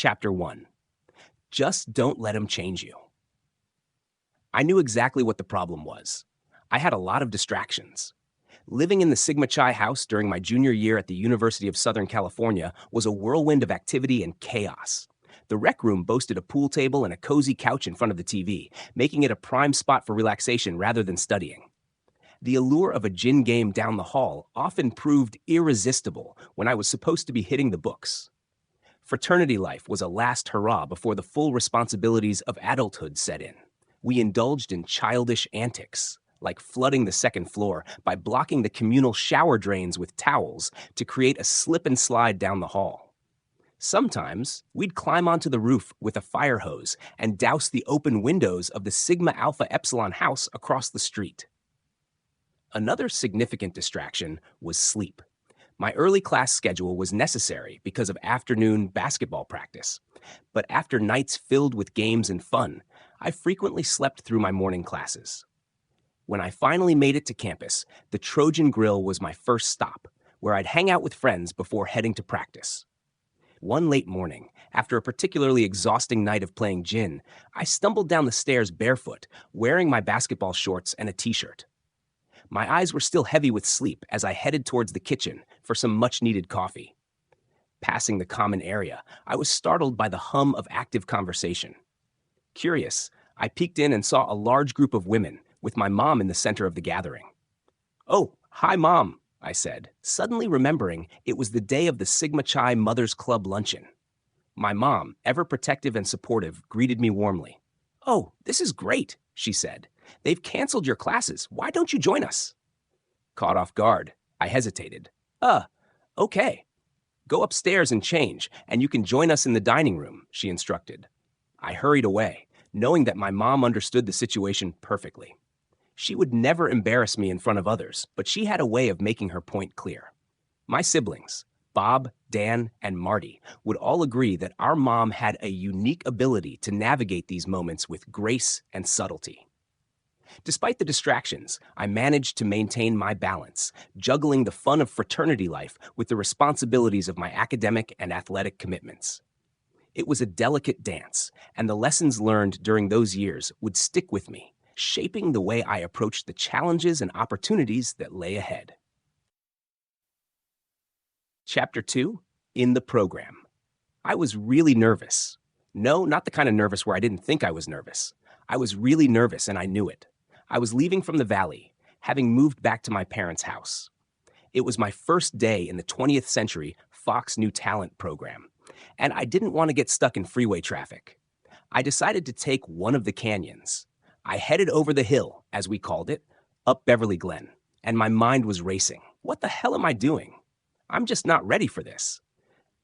Chapter 1. Just don't let them change you. I knew exactly what the problem was. I had a lot of distractions. Living in the Sigma Chi house during my junior year at the University of Southern California was a whirlwind of activity and chaos. The rec room boasted a pool table and a cozy couch in front of the TV, making it a prime spot for relaxation rather than studying. The allure of a gin game down the hall often proved irresistible when I was supposed to be hitting the books. Fraternity life was a last hurrah before the full responsibilities of adulthood set in. We indulged in childish antics, like flooding the second floor by blocking the communal shower drains with towels to create a slip and slide down the hall. Sometimes, we'd climb onto the roof with a fire hose and douse the open windows of the Sigma Alpha Epsilon house across the street. Another significant distraction was sleep. My early class schedule was necessary because of afternoon basketball practice, but after nights filled with games and fun, I frequently slept through my morning classes. When I finally made it to campus, the Trojan Grill was my first stop, where I'd hang out with friends before heading to practice. One late morning, after a particularly exhausting night of playing gin, I stumbled down the stairs barefoot, wearing my basketball shorts and a t-shirt. My eyes were still heavy with sleep as I headed towards the kitchen for some much-needed coffee. Passing the common area, I was startled by the hum of active conversation. Curious, I peeked in and saw a large group of women, with my mom in the center of the gathering. "Oh, hi, Mom," I said, suddenly remembering it was the day of the Sigma Chi Mothers Club luncheon. My mom, ever protective and supportive, greeted me warmly. "Oh, this is great," she said. "They've canceled your classes. Why don't you join us?" Caught off guard, I hesitated. Okay. Go upstairs and change, and you can join us in the dining room," she instructed. I hurried away, knowing that my mom understood the situation perfectly. She would never embarrass me in front of others, but she had a way of making her point clear. My siblings, Bob, Dan, and Marty, would all agree that our mom had a unique ability to navigate these moments with grace and subtlety. Despite the distractions, I managed to maintain my balance, juggling the fun of fraternity life with the responsibilities of my academic and athletic commitments. It was a delicate dance, and the lessons learned during those years would stick with me, shaping the way I approached the challenges and opportunities that lay ahead. Chapter 2. In the Program. I was really nervous. No, not the kind of nervous where I didn't think I was nervous. I was really nervous, and I knew it. I was leaving from the Valley, having moved back to my parents' house. It was my first day in the 20th Century Fox New Talent program, and I didn't want to get stuck in freeway traffic. I decided to take one of the canyons. I headed over the hill, as we called it, up Beverly Glen, and my mind was racing. What the hell am I doing? I'm just not ready for this.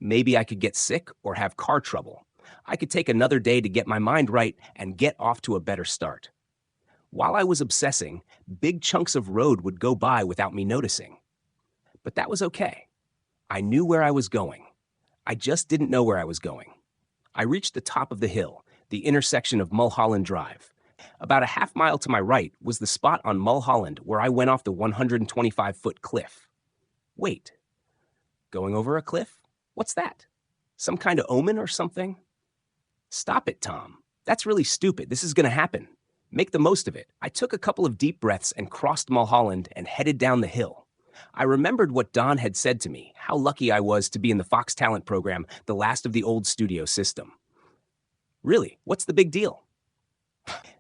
Maybe I could get sick or have car trouble. I could take another day to get my mind right and get off to a better start. While I was obsessing, big chunks of road would go by without me noticing. But that was okay. I knew where I was going. I just didn't know where I was going. I reached the top of the hill, the intersection of Mulholland Drive. About a half mile to my right was the spot on Mulholland where I went off the 125-foot cliff. Wait, going over a cliff? What's that? Some kind of omen or something? Stop it, Tom. That's really stupid. This is going to happen. Make the most of it. I took a couple of deep breaths and crossed Mulholland and headed down the hill. I remembered what Don had said to me, how lucky I was to be in the Fox Talent program, the last of the old studio system. Really, what's the big deal?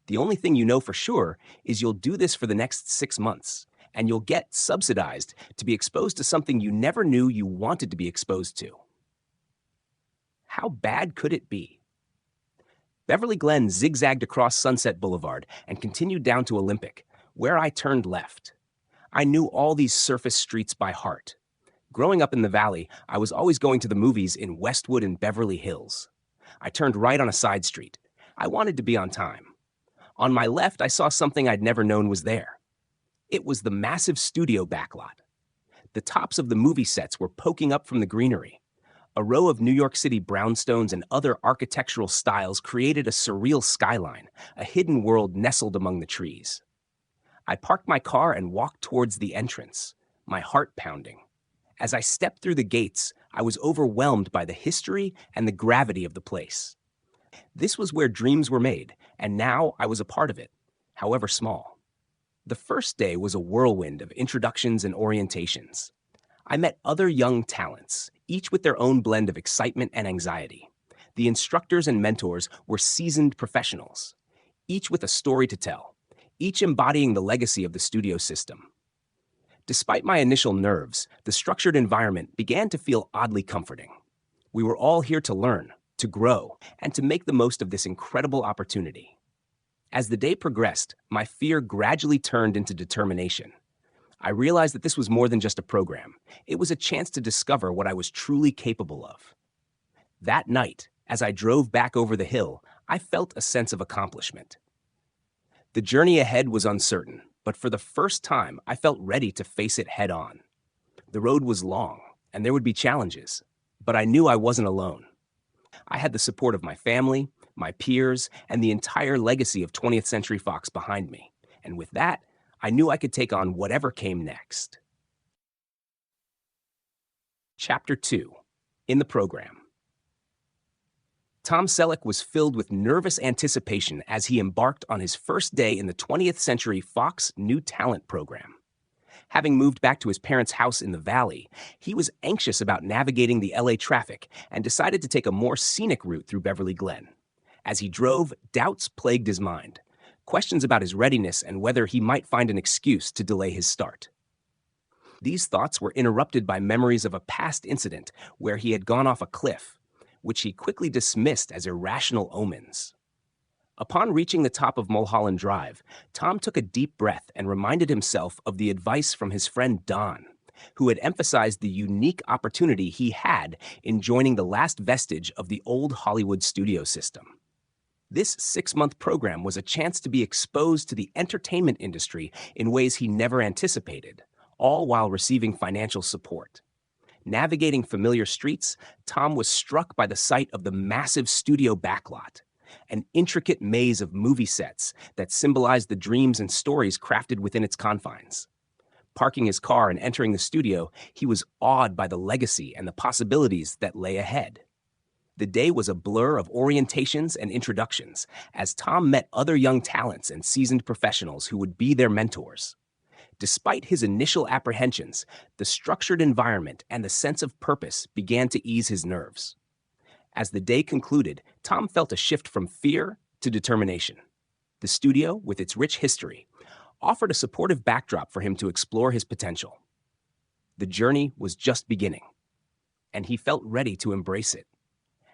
The only thing you know for sure is you'll do this for the next 6 months, and you'll get subsidized to be exposed to something you never knew you wanted to be exposed to. How bad could it be? Beverly Glen zigzagged across Sunset Boulevard and continued down to Olympic, where I turned left. I knew all these surface streets by heart. Growing up in the Valley, I was always going to the movies in Westwood and Beverly Hills. I turned right on a side street. I wanted to be on time. On my left, I saw something I'd never known was there. It was the massive studio backlot. The tops of the movie sets were poking up from the greenery. A row of New York City brownstones and other architectural styles created a surreal skyline, a hidden world nestled among the trees. I parked my car and walked towards the entrance, my heart pounding. As I stepped through the gates, I was overwhelmed by the history and the gravity of the place. This was where dreams were made, and now I was a part of it, however small. The first day was a whirlwind of introductions and orientations. I met other young talents, each with their own blend of excitement and anxiety. The instructors and mentors were seasoned professionals, each with a story to tell, each embodying the legacy of the studio system. Despite my initial nerves, the structured environment began to feel oddly comforting. We were all here to learn, to grow, and to make the most of this incredible opportunity. As the day progressed, my fear gradually turned into determination. I realized that this was more than just a program. It was a chance to discover what I was truly capable of. That night, as I drove back over the hill, I felt a sense of accomplishment. The journey ahead was uncertain, but for the first time, I felt ready to face it head on. The road was long, and there would be challenges, but I knew I wasn't alone. I had the support of my family, my peers, and the entire legacy of 20th Century Fox behind me, and with that, I knew I could take on whatever came next. Chapter 2. In the Program. Tom Selleck was filled with nervous anticipation as he embarked on his first day in the 20th Century Fox New Talent Program. Having moved back to his parents' house in the Valley, he was anxious about navigating the LA traffic and decided to take a more scenic route through Beverly Glen. As he drove, doubts plagued his mind, questions about his readiness and whether he might find an excuse to delay his start. These thoughts were interrupted by memories of a past incident where he had gone off a cliff, which he quickly dismissed as irrational omens. Upon reaching the top of Mulholland Drive, Tom took a deep breath and reminded himself of the advice from his friend Don, who had emphasized the unique opportunity he had in joining the last vestige of the old Hollywood studio system. This 6-month program was a chance to be exposed to the entertainment industry in ways he never anticipated, all while receiving financial support. Navigating familiar streets, Tom was struck by the sight of the massive studio backlot, an intricate maze of movie sets that symbolized the dreams and stories crafted within its confines. Parking his car and entering the studio, he was awed by the legacy and the possibilities that lay ahead. The day was a blur of orientations and introductions, as Tom met other young talents and seasoned professionals who would be their mentors. Despite his initial apprehensions, the structured environment and the sense of purpose began to ease his nerves. As the day concluded, Tom felt a shift from fear to determination. The studio, with its rich history, offered a supportive backdrop for him to explore his potential. The journey was just beginning, and he felt ready to embrace it.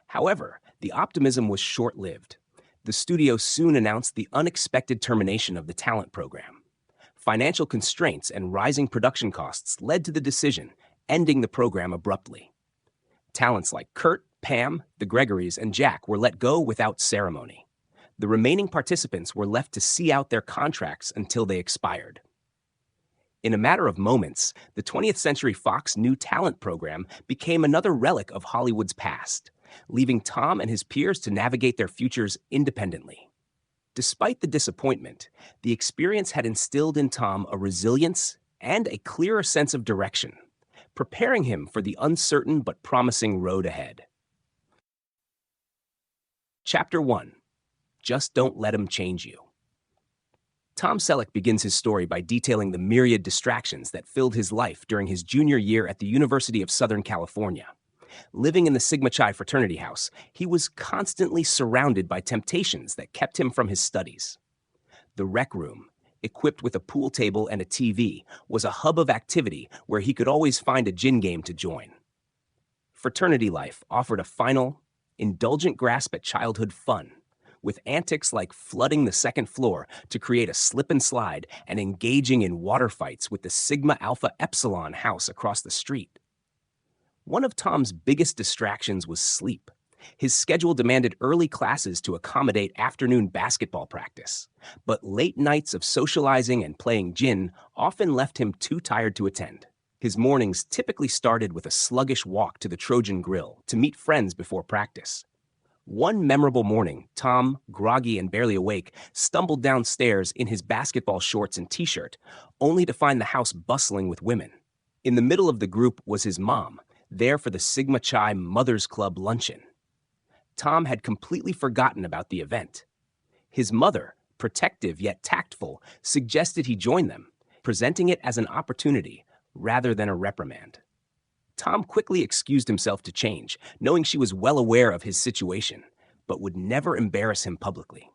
However, the optimism was short-lived. The studio soon announced the unexpected termination of the talent program. Financial constraints and rising production costs led to the decision, ending the program abruptly. Talents like Kurt, Pam, the Gregorys, and Jack were let go without ceremony. The remaining participants were left to see out their contracts until they expired. In a matter of moments, the 20th Century Fox New Talent Program became another relic of Hollywood's past, leaving Tom and his peers to navigate their futures independently. Despite the disappointment, the experience had instilled in Tom a resilience and a clearer sense of direction, preparing him for the uncertain but promising road ahead. Chapter 1. Just Don't Let 'Em Change You. Tom Selleck begins his story by detailing the myriad distractions that filled his life during his junior year at the University of Southern California. Living in the Sigma Chi fraternity house, he was constantly surrounded by temptations that kept him from his studies. The rec room, equipped with a pool table and a TV, was a hub of activity where he could always find a gin game to join. Fraternity life offered a final, indulgent grasp at childhood fun, with antics like flooding the second floor to create a slip and slide and engaging in water fights with the Sigma Alpha Epsilon house across the street. One of Tom's biggest distractions was sleep. His schedule demanded early classes to accommodate afternoon basketball practice, but late nights of socializing and playing gin often left him too tired to attend. His mornings typically started with a sluggish walk to the Trojan Grill to meet friends before practice. One memorable morning, Tom, groggy and barely awake, stumbled downstairs in his basketball shorts and t-shirt, only to find the house bustling with women. In the middle of the group was his mom, there for the Sigma Chi Mothers Club luncheon. Tom had completely forgotten about the event. His mother, protective yet tactful, suggested he join them, presenting it as an opportunity rather than a reprimand. Tom quickly excused himself to change, knowing she was well aware of his situation, but would never embarrass him publicly.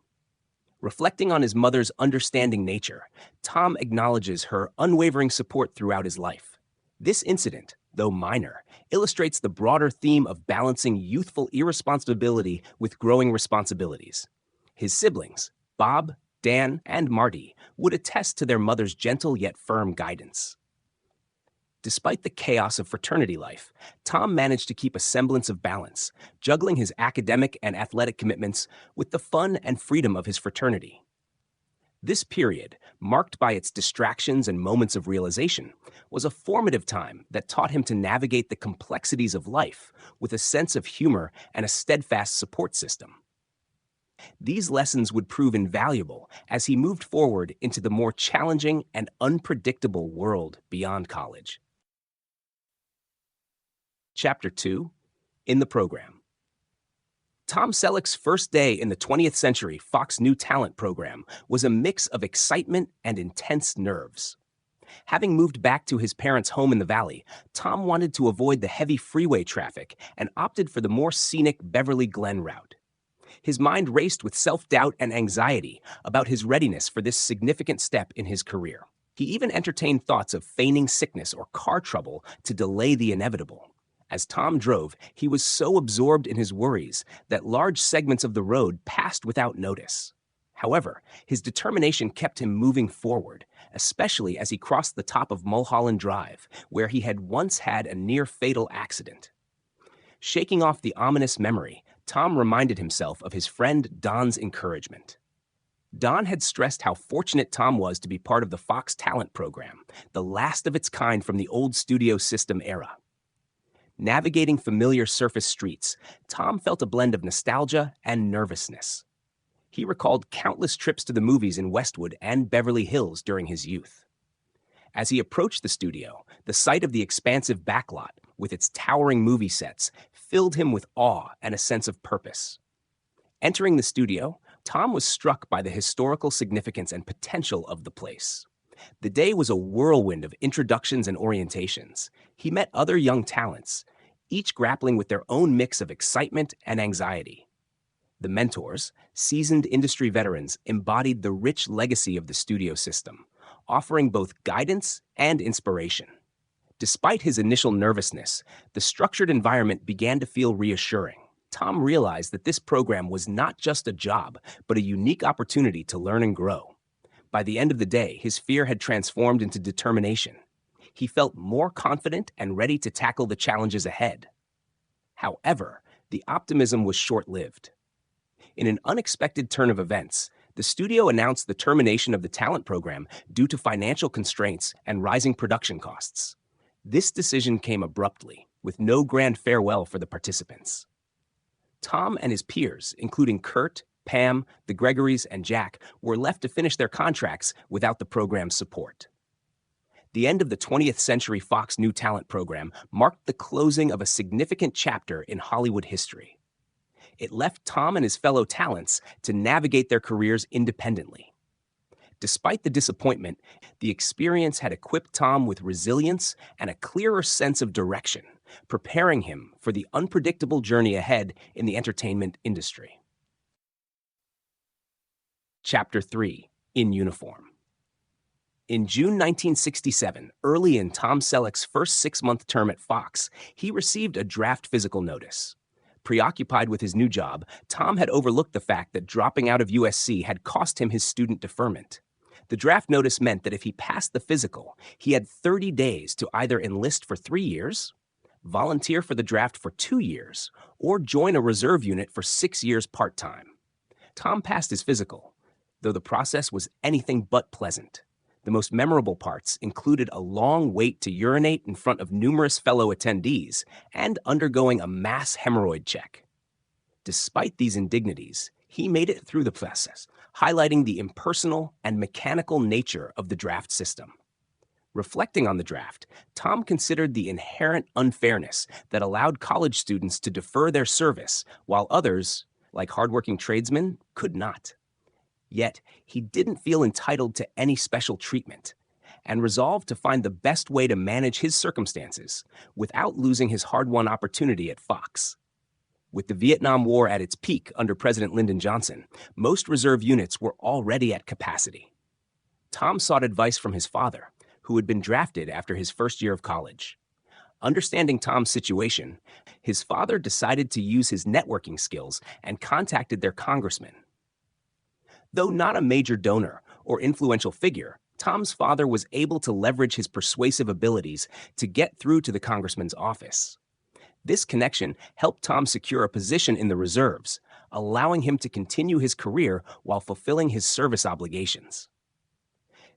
Reflecting on his mother's understanding nature, Tom acknowledges her unwavering support throughout his life. This incident, though minor, illustrates the broader theme of balancing youthful irresponsibility with growing responsibilities. His siblings, Bob, Dan, and Marty, would attest to their mother's gentle yet firm guidance. Despite the chaos of fraternity life, Tom managed to keep a semblance of balance, juggling his academic and athletic commitments with the fun and freedom of his fraternity. This period, marked by its distractions and moments of realization, was a formative time that taught him to navigate the complexities of life with a sense of humor and a steadfast support system. These lessons would prove invaluable as he moved forward into the more challenging and unpredictable world beyond college. Chapter 2. In the Program. Tom Selleck's first day in the 20th Century Fox New Talent program was a mix of excitement and intense nerves. Having moved back to his parents' home in the valley, Tom wanted to avoid the heavy freeway traffic and opted for the more scenic Beverly Glen route. His mind raced with self-doubt and anxiety about his readiness for this significant step in his career. He even entertained thoughts of feigning sickness or car trouble to delay the inevitable. As Tom drove, he was so absorbed in his worries that large segments of the road passed without notice. However, his determination kept him moving forward, especially as he crossed the top of Mulholland Drive, where he had once had a near-fatal accident. Shaking off the ominous memory, Tom reminded himself of his friend Don's encouragement. Don had stressed how fortunate Tom was to be part of the Fox Talent program, the last of its kind from the old studio system era. Navigating familiar surface streets, Tom felt a blend of nostalgia and nervousness. He recalled countless trips to the movies in Westwood and Beverly Hills during his youth. As he approached the studio, the sight of the expansive backlot, with its towering movie sets, filled him with awe and a sense of purpose. Entering the studio, Tom was struck by the historical significance and potential of the place. The day was a whirlwind of introductions and orientations. He met other young talents, each grappling with their own mix of excitement and anxiety. The mentors, seasoned industry veterans, embodied the rich legacy of the studio system, offering both guidance and inspiration. Despite his initial nervousness, the structured environment began to feel reassuring. Tom realized that this program was not just a job, but a unique opportunity to learn and grow. By the end of the day, his fear had transformed into determination. He felt more confident and ready to tackle the challenges ahead. However, the optimism was short-lived. In an unexpected turn of events, the studio announced the termination of the talent program due to financial constraints and rising production costs. This decision came abruptly, with no grand farewell for the participants. Tom and his peers, including Kurt, Pam, the Gregorys, and Jack, were left to finish their contracts without the program's support. The end of the 20th Century Fox New Talent program marked the closing of a significant chapter in Hollywood history. It left Tom and his fellow talents to navigate their careers independently. Despite the disappointment, the experience had equipped Tom with resilience and a clearer sense of direction, preparing him for the unpredictable journey ahead in the entertainment industry. Chapter 3. In Uniform. In June 1967, early in Tom Selleck's first 6-month term at Fox, he received a draft physical notice. Preoccupied with his new job, Tom had overlooked the fact that dropping out of USC had cost him his student deferment. The draft notice meant that if he passed the physical, he had 30 days to either enlist for 3 years, volunteer for the draft for 2 years, or join a reserve unit for 6 years part-time. Tom passed his physical, though the process was anything but pleasant. The most memorable parts included a long wait to urinate in front of numerous fellow attendees and undergoing a mass hemorrhoid check. Despite these indignities, he made it through the process, highlighting the impersonal and mechanical nature of the draft system. Reflecting on the draft, Tom considered the inherent unfairness that allowed college students to defer their service while others, like hardworking tradesmen, could not. Yet, he didn't feel entitled to any special treatment and resolved to find the best way to manage his circumstances without losing his hard-won opportunity at Fox. With the Vietnam War at its peak under President Lyndon Johnson, most reserve units were already at capacity. Tom sought advice from his father, who had been drafted after his first year of college. Understanding Tom's situation, his father decided to use his networking skills and contacted their congressman. Though not a major donor or influential figure, Tom's father was able to leverage his persuasive abilities to get through to the congressman's office. This connection helped Tom secure a position in the reserves, allowing him to continue his career while fulfilling his service obligations.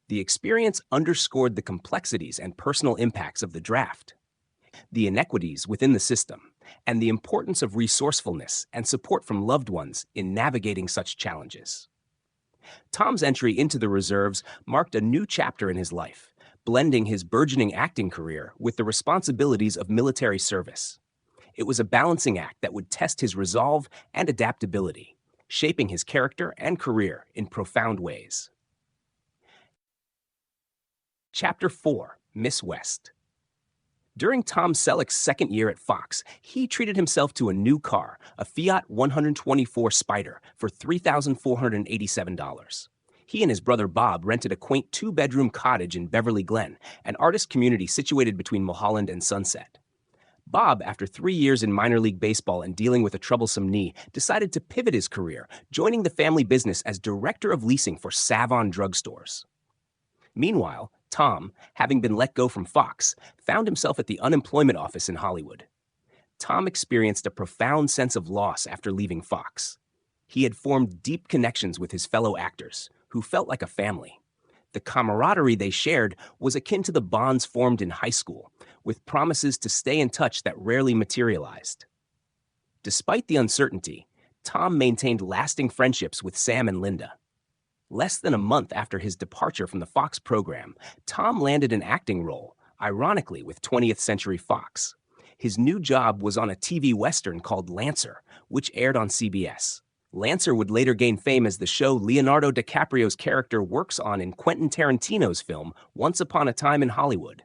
The experience underscored the complexities and personal impacts of the draft, the inequities within the system, and the importance of resourcefulness and support from loved ones in navigating such challenges. Tom's entry into the reserves marked a new chapter in his life, blending his burgeoning acting career with the responsibilities of military service. It was a balancing act that would test his resolve and adaptability, shaping his character and career in profound ways. Chapter 4: Miss West. During Tom Selleck's second year at Fox, he treated himself to a new car, a Fiat 124 Spider, for $3,487. He and his brother Bob rented a quaint two-bedroom cottage in Beverly Glen, an artist community situated between Mulholland and Sunset. Bob, after 3 years in minor league baseball and dealing with a troublesome knee, decided to pivot his career, joining the family business as director of leasing for Savon drugstores. Meanwhile, Tom, having been let go from Fox, found himself at the unemployment office in Hollywood. Tom experienced a profound sense of loss after leaving Fox. He had formed deep connections with his fellow actors, who felt like a family. The camaraderie they shared was akin to the bonds formed in high school, with promises to stay in touch that rarely materialized. Despite the uncertainty, Tom maintained lasting friendships with Sam and Linda. Less than a month after his departure from the Fox program, Tom landed an acting role, ironically with 20th Century Fox. His new job was on a TV Western called Lancer, which aired on CBS. Lancer would later gain fame as the show Leonardo DiCaprio's character works on in Quentin Tarantino's film Once Upon a Time in Hollywood.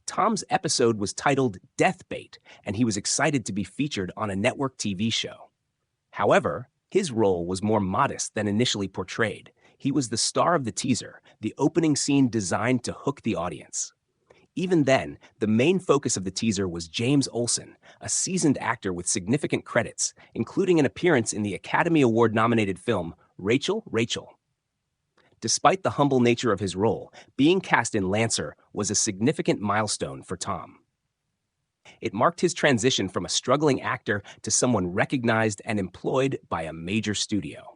Tom's episode was titled Death Bait, and he was excited to be featured on a network TV show. However, his role was more modest than initially portrayed. He was the star of the teaser, the opening scene designed to hook the audience. Even then, the main focus of the teaser was James Olsen, a seasoned actor with significant credits, including an appearance in the Academy Award-nominated film Rachel, Rachel. Despite the humble nature of his role, being cast in Lancer was a significant milestone for Tom. It marked his transition from a struggling actor to someone recognized and employed by a major studio.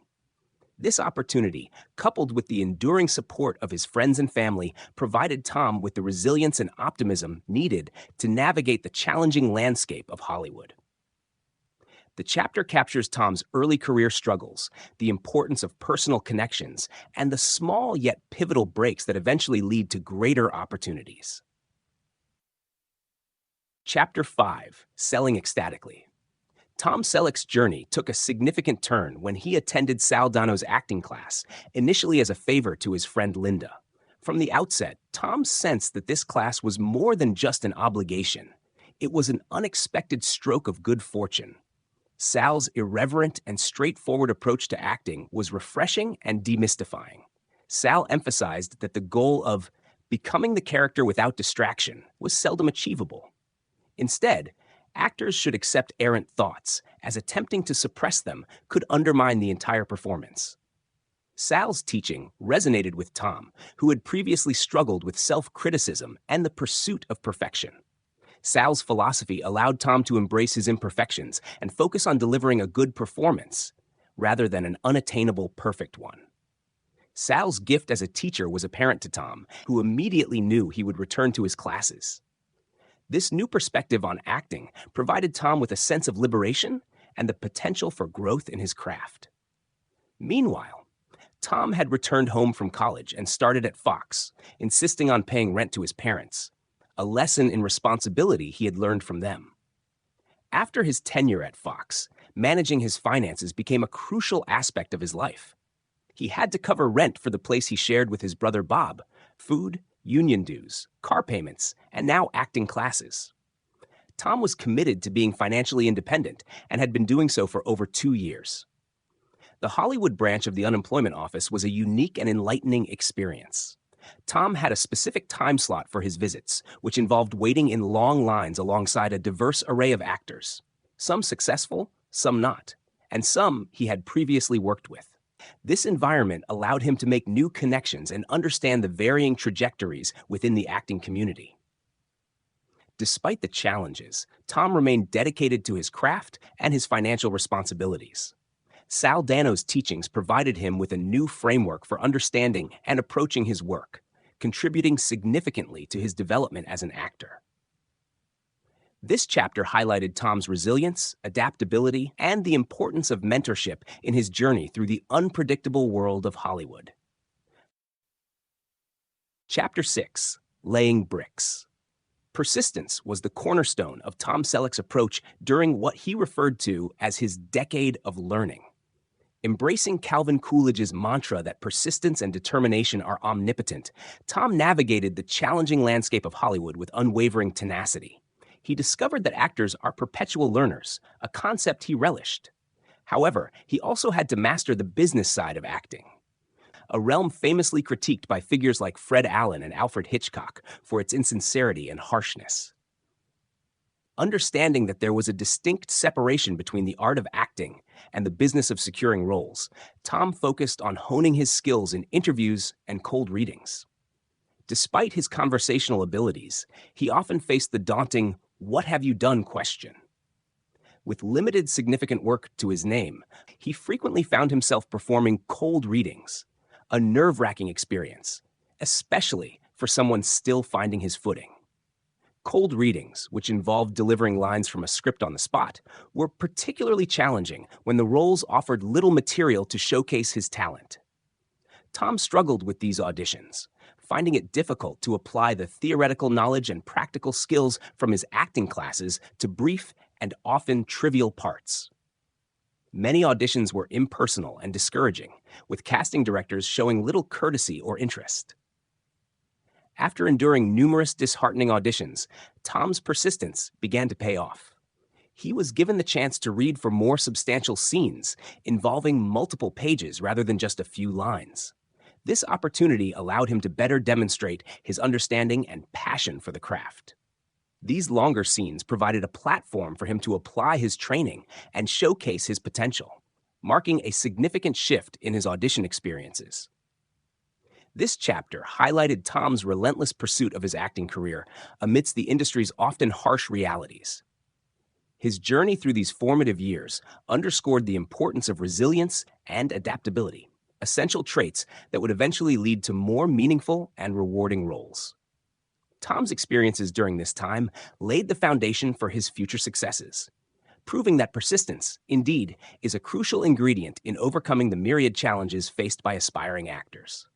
This opportunity, coupled with the enduring support of his friends and family, provided Tom with the resilience and optimism needed to navigate the challenging landscape of Hollywood. The chapter captures Tom's early career struggles, the importance of personal connections, and the small yet pivotal breaks that eventually lead to greater opportunities. Chapter 5: Selling Ecstatically. Tom Selleck's journey took a significant turn when he attended Sal Dano's acting class, initially as a favor to his friend Linda. From the outset, Tom sensed that this class was more than just an obligation. It was an unexpected stroke of good fortune. Sal's irreverent and straightforward approach to acting was refreshing and demystifying. Sal emphasized that the goal of becoming the character without distraction was seldom achievable. Instead, actors should accept errant thoughts, as attempting to suppress them could undermine the entire performance. Sal's teaching resonated with Tom, who had previously struggled with self-criticism and the pursuit of perfection. Sal's philosophy allowed Tom to embrace his imperfections and focus on delivering a good performance, rather than an unattainable perfect one. Sal's gift as a teacher was apparent to Tom, who immediately knew he would return to his classes. This new perspective on acting provided Tom with a sense of liberation and the potential for growth in his craft. Meanwhile, Tom had returned home from college and started at Fox, insisting on paying rent to his parents, a lesson in responsibility he had learned from them. After his tenure at Fox, managing his finances became a crucial aspect of his life. He had to cover rent for the place he shared with his brother Bob, food, union dues, car payments, and now acting classes. Tom was committed to being financially independent and had been doing so for over 2 years. The Hollywood branch of the unemployment office was a unique and enlightening experience. Tom had a specific time slot for his visits, which involved waiting in long lines alongside a diverse array of actors, some successful, some not, and some he had previously worked with. This environment allowed him to make new connections and understand the varying trajectories within the acting community. Despite the challenges, Tom remained dedicated to his craft and his financial responsibilities. Sal Dano's teachings provided him with a new framework for understanding and approaching his work, contributing significantly to his development as an actor. This chapter highlighted Tom's resilience, adaptability, and the importance of mentorship in his journey through the unpredictable world of Hollywood. Chapter 6: Laying Bricks. Persistence was the cornerstone of Tom Selleck's approach during what he referred to as his decade of learning. Embracing Calvin Coolidge's mantra that persistence and determination are omnipotent, Tom navigated the challenging landscape of Hollywood with unwavering tenacity. He discovered that actors are perpetual learners, a concept he relished. However, he also had to master the business side of acting, a realm famously critiqued by figures like Fred Allen and Alfred Hitchcock for its insincerity and harshness. Understanding that there was a distinct separation between the art of acting and the business of securing roles, Tom focused on honing his skills in interviews and cold readings. Despite his conversational abilities, he often faced the daunting "what have you done?" question. With limited significant work to his name, he frequently found himself performing cold readings, a nerve-wracking experience, especially for someone still finding his footing. Cold readings, which involved delivering lines from a script on the spot, were particularly challenging when the roles offered little material to showcase his talent. Tom struggled with these auditions, finding it difficult to apply the theoretical knowledge and practical skills from his acting classes to brief and often trivial parts. Many auditions were impersonal and discouraging, with casting directors showing little courtesy or interest. After enduring numerous disheartening auditions, Tom's persistence began to pay off. He was given the chance to read for more substantial scenes, involving multiple pages rather than just a few lines. This opportunity allowed him to better demonstrate his understanding and passion for the craft. These longer scenes provided a platform for him to apply his training and showcase his potential, marking a significant shift in his audition experiences. This chapter highlighted Tom's relentless pursuit of his acting career amidst the industry's often harsh realities. His journey through these formative years underscored the importance of resilience and adaptability, essential traits that would eventually lead to more meaningful and rewarding roles. Tom's experiences during this time laid the foundation for his future successes, proving that persistence, indeed, is a crucial ingredient in overcoming the myriad challenges faced by aspiring actors.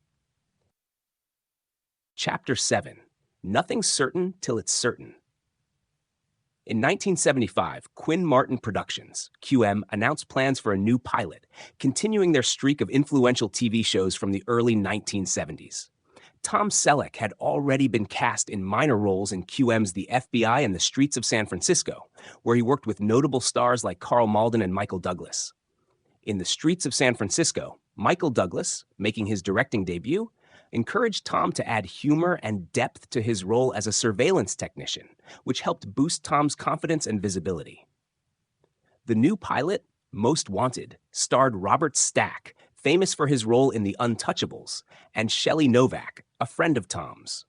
Chapter 7: Nothing's Certain Till It's Certain. In 1975, Quinn Martin Productions, QM, announced plans for a new pilot, continuing their streak of influential TV shows from the early 1970s. Tom Selleck had already been cast in minor roles in QM's The FBI and the Streets of San Francisco, where he worked with notable stars like Carl Malden and Michael Douglas. In The Streets of San Francisco, Michael Douglas, making his directing debut, encouraged Tom to add humor and depth to his role as a surveillance technician, which helped boost Tom's confidence and visibility. The new pilot, Most Wanted, starred Robert Stack, famous for his role in The Untouchables, and Shelley Novak, a friend of Tom's.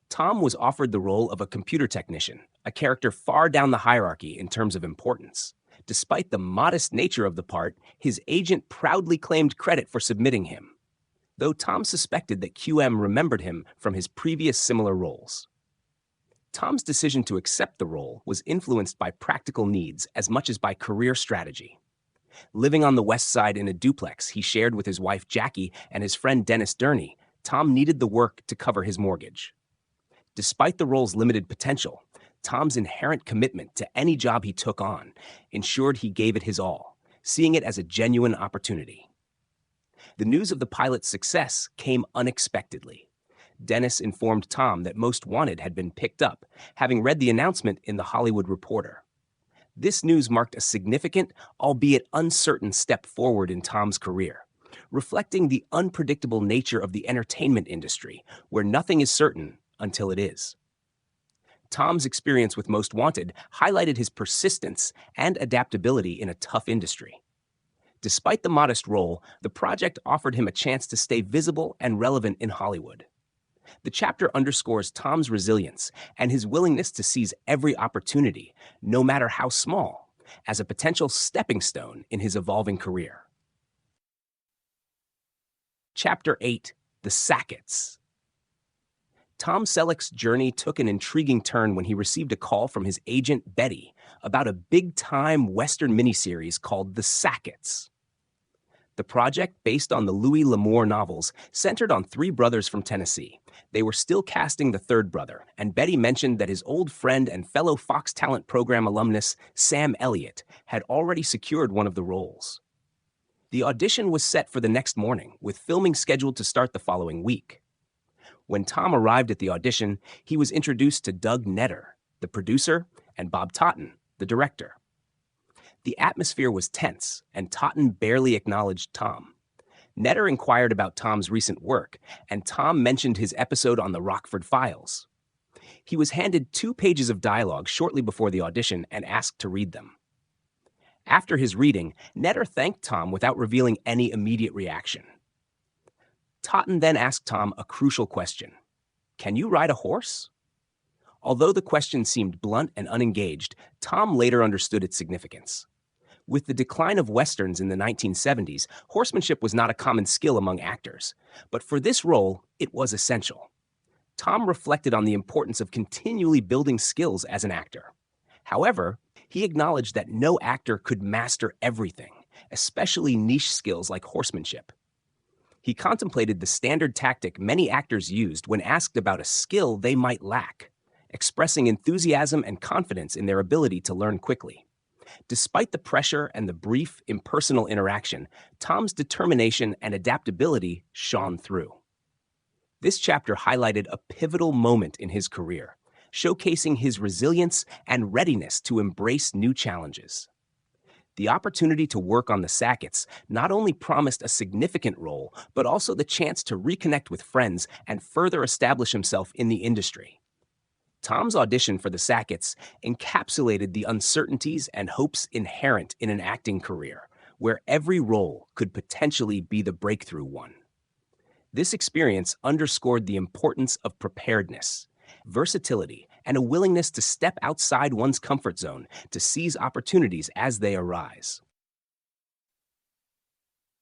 Tom was offered the role of a computer technician, a character far down the hierarchy in terms of importance. Despite the modest nature of the part, his agent proudly claimed credit for submitting him, though Tom suspected that QM remembered him from his previous similar roles. Tom's decision to accept the role was influenced by practical needs as much as by career strategy. Living on the West Side in a duplex he shared with his wife Jackie and his friend Dennis Durney, Tom needed the work to cover his mortgage. Despite the role's limited potential, Tom's inherent commitment to any job he took on ensured he gave it his all, seeing it as a genuine opportunity. The news of the pilot's success came unexpectedly. Dennis informed Tom that Most Wanted had been picked up, having read the announcement in The Hollywood Reporter. This news marked a significant, albeit uncertain, step forward in Tom's career, reflecting the unpredictable nature of the entertainment industry, where nothing is certain until it is. Tom's experience with Most Wanted highlighted his persistence and adaptability in a tough industry. Despite the modest role, the project offered him a chance to stay visible and relevant in Hollywood. The chapter underscores Tom's resilience and his willingness to seize every opportunity, no matter how small, as a potential stepping stone in his evolving career. Chapter 8: The Sacketts. Tom Selleck's journey took an intriguing turn when he received a call from his agent Betty about a big-time Western miniseries called The Sacketts. The project, based on the Louis L'Amour novels, centered on three brothers from Tennessee. They were still casting the third brother, and Betty mentioned that his old friend and fellow Fox Talent Program alumnus, Sam Elliott, had already secured one of the roles. The audition was set for the next morning, with filming scheduled to start the following week. When Tom arrived at the audition, he was introduced to Doug Netter, the producer, and Bob Totten, the director. The atmosphere was tense, and Totten barely acknowledged Tom. Netter inquired about Tom's recent work, and Tom mentioned his episode on the Rockford Files. He was handed 2 pages of dialogue shortly before the audition and asked to read them. After his reading, Netter thanked Tom without revealing any immediate reaction. Totten then asked Tom a crucial question: "Can you ride a horse?" Although the question seemed blunt and unengaged, Tom later understood its significance. With the decline of Westerns in the 1970s, horsemanship was not a common skill among actors, but for this role, it was essential. Tom reflected on the importance of continually building skills as an actor. However, he acknowledged that no actor could master everything, especially niche skills like horsemanship. He contemplated the standard tactic many actors used when asked about a skill they might lack, expressing enthusiasm and confidence in their ability to learn quickly. Despite the pressure and the brief, impersonal interaction, Tom's determination and adaptability shone through. This chapter highlighted a pivotal moment in his career, showcasing his resilience and readiness to embrace new challenges. The opportunity to work on the Sacketts not only promised a significant role, but also the chance to reconnect with friends and further establish himself in the industry. Tom's audition for the Sacketts encapsulated the uncertainties and hopes inherent in an acting career, where every role could potentially be the breakthrough one. This experience underscored the importance of preparedness, versatility, and a willingness to step outside one's comfort zone to seize opportunities as they arise.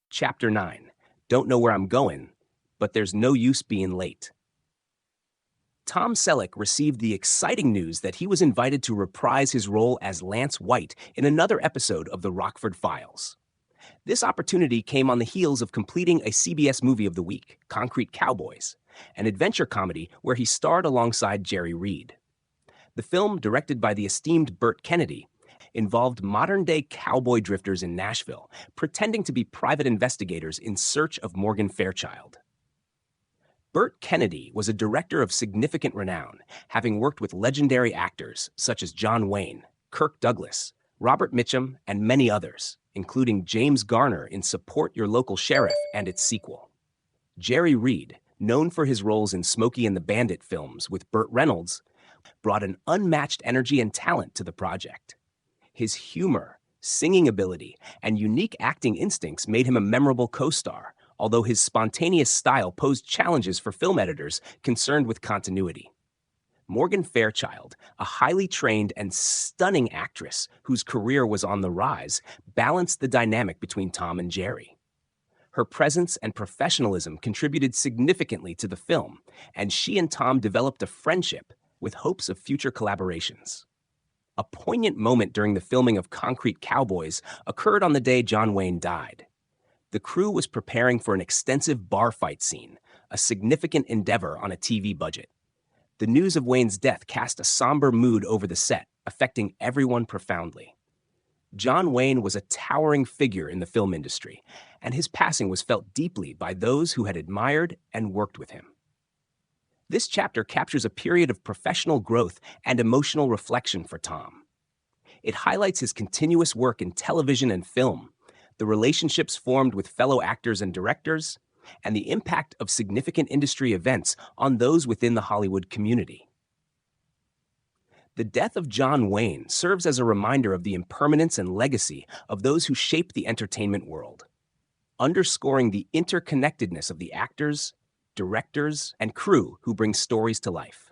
Chapter 9: Don't know where I'm going, but there's no use being late. Tom Selleck received the exciting news that he was invited to reprise his role as Lance White in another episode of the Rockford Files. This opportunity came on the heels of completing a CBS movie of the week, Concrete Cowboys, an adventure comedy where he starred alongside Jerry Reed. The film, directed by the esteemed Burt Kennedy, involved modern-day cowboy drifters in Nashville, pretending to be private investigators in search of Morgan Fairchild. Burt Kennedy was a director of significant renown, having worked with legendary actors such as John Wayne, Kirk Douglas, Robert Mitchum, and many others, including James Garner in Support Your Local Sheriff and its sequel. Jerry Reed, known for his roles in Smokey and the Bandit films with Burt Reynolds, brought an unmatched energy and talent to the project. His humor, singing ability, and unique acting instincts made him a memorable co-star, although his spontaneous style posed challenges for film editors concerned with continuity. Morgan Fairchild, a highly trained and stunning actress whose career was on the rise, balanced the dynamic between Tom and Jerry. Her presence and professionalism contributed significantly to the film, and she and Tom developed a friendship with hopes of future collaborations. A poignant moment during the filming of Concrete Cowboys occurred on the day John Wayne died. The crew was preparing for an extensive bar fight scene, a significant endeavor on a TV budget. The news of Wayne's death cast a somber mood over the set, affecting everyone profoundly. John Wayne was a towering figure in the film industry, and his passing was felt deeply by those who had admired and worked with him. This chapter captures a period of professional growth and emotional reflection for Tom. It highlights his continuous work in television and film, the relationships formed with fellow actors and directors, and the impact of significant industry events on those within the Hollywood community. The death of John Wayne serves as a reminder of the impermanence and legacy of those who shaped the entertainment world, underscoring the interconnectedness of the actors, directors, and crew who bring stories to life.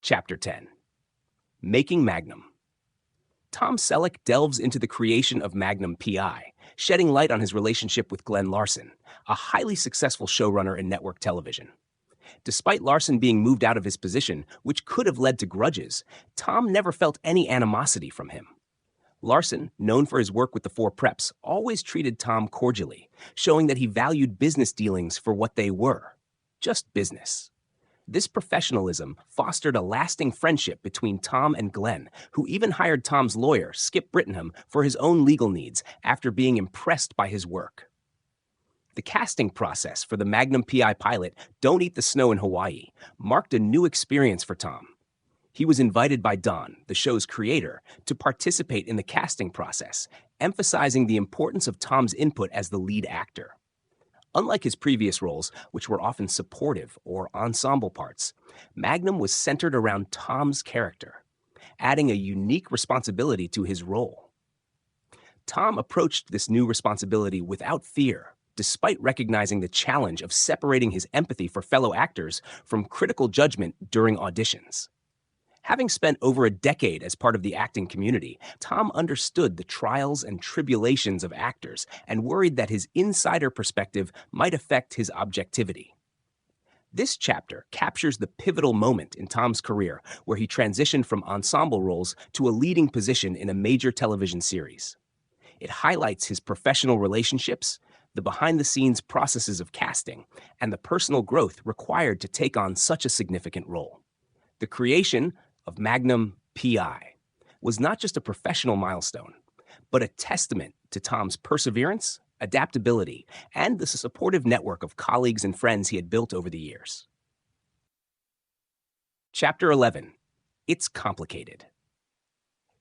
Chapter 10. Making Magnum. Tom Selleck delves into the creation of Magnum P.I., shedding light on his relationship with Glenn Larson, a highly successful showrunner in network television. Despite Larson being moved out of his position, which could have led to grudges, Tom never felt any animosity from him. Larson, known for his work with the Four Preps, always treated Tom cordially, showing that he valued business dealings for what they were, just business. This professionalism fostered a lasting friendship between Tom and Glenn, who even hired Tom's lawyer, Skip Brittenham, for his own legal needs after being impressed by his work. The casting process for the Magnum P.I. pilot, Don't Eat the Snow in Hawaii, marked a new experience for Tom. He was invited by Don, the show's creator, to participate in the casting process, emphasizing the importance of Tom's input as the lead actor. Unlike his previous roles, which were often supportive or ensemble parts, Magnum was centered around Tom's character, adding a unique responsibility to his role. Tom approached this new responsibility without fear, despite recognizing the challenge of separating his empathy for fellow actors from critical judgment during auditions. Having spent over a decade as part of the acting community, Tom understood the trials and tribulations of actors and worried that his insider perspective might affect his objectivity. This chapter captures the pivotal moment in Tom's career where he transitioned from ensemble roles to a leading position in a major television series. It highlights his professional relationships, the behind-the-scenes processes of casting, and the personal growth required to take on such a significant role. The creation of Magnum P.I. was not just a professional milestone, but a testament to Tom's perseverance, adaptability, and the supportive network of colleagues and friends he had built over the years. Chapter 11. It's Complicated.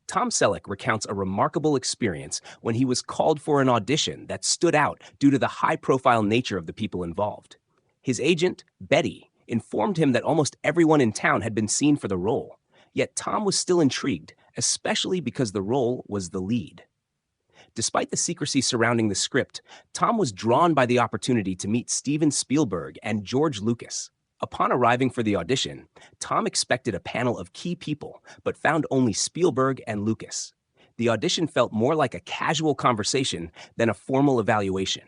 Tom Selleck recounts a remarkable experience when he was called for an audition that stood out due to the high-profile nature of the people involved. His agent, Betty, informed him that almost everyone in town had been seen for the role, yet Tom was still intrigued, especially because the role was the lead. Despite the secrecy surrounding the script, Tom was drawn by the opportunity to meet Steven Spielberg and George Lucas. Upon arriving for the audition, Tom expected a panel of key people, but found only Spielberg and Lucas. The audition felt more like a casual conversation than a formal evaluation.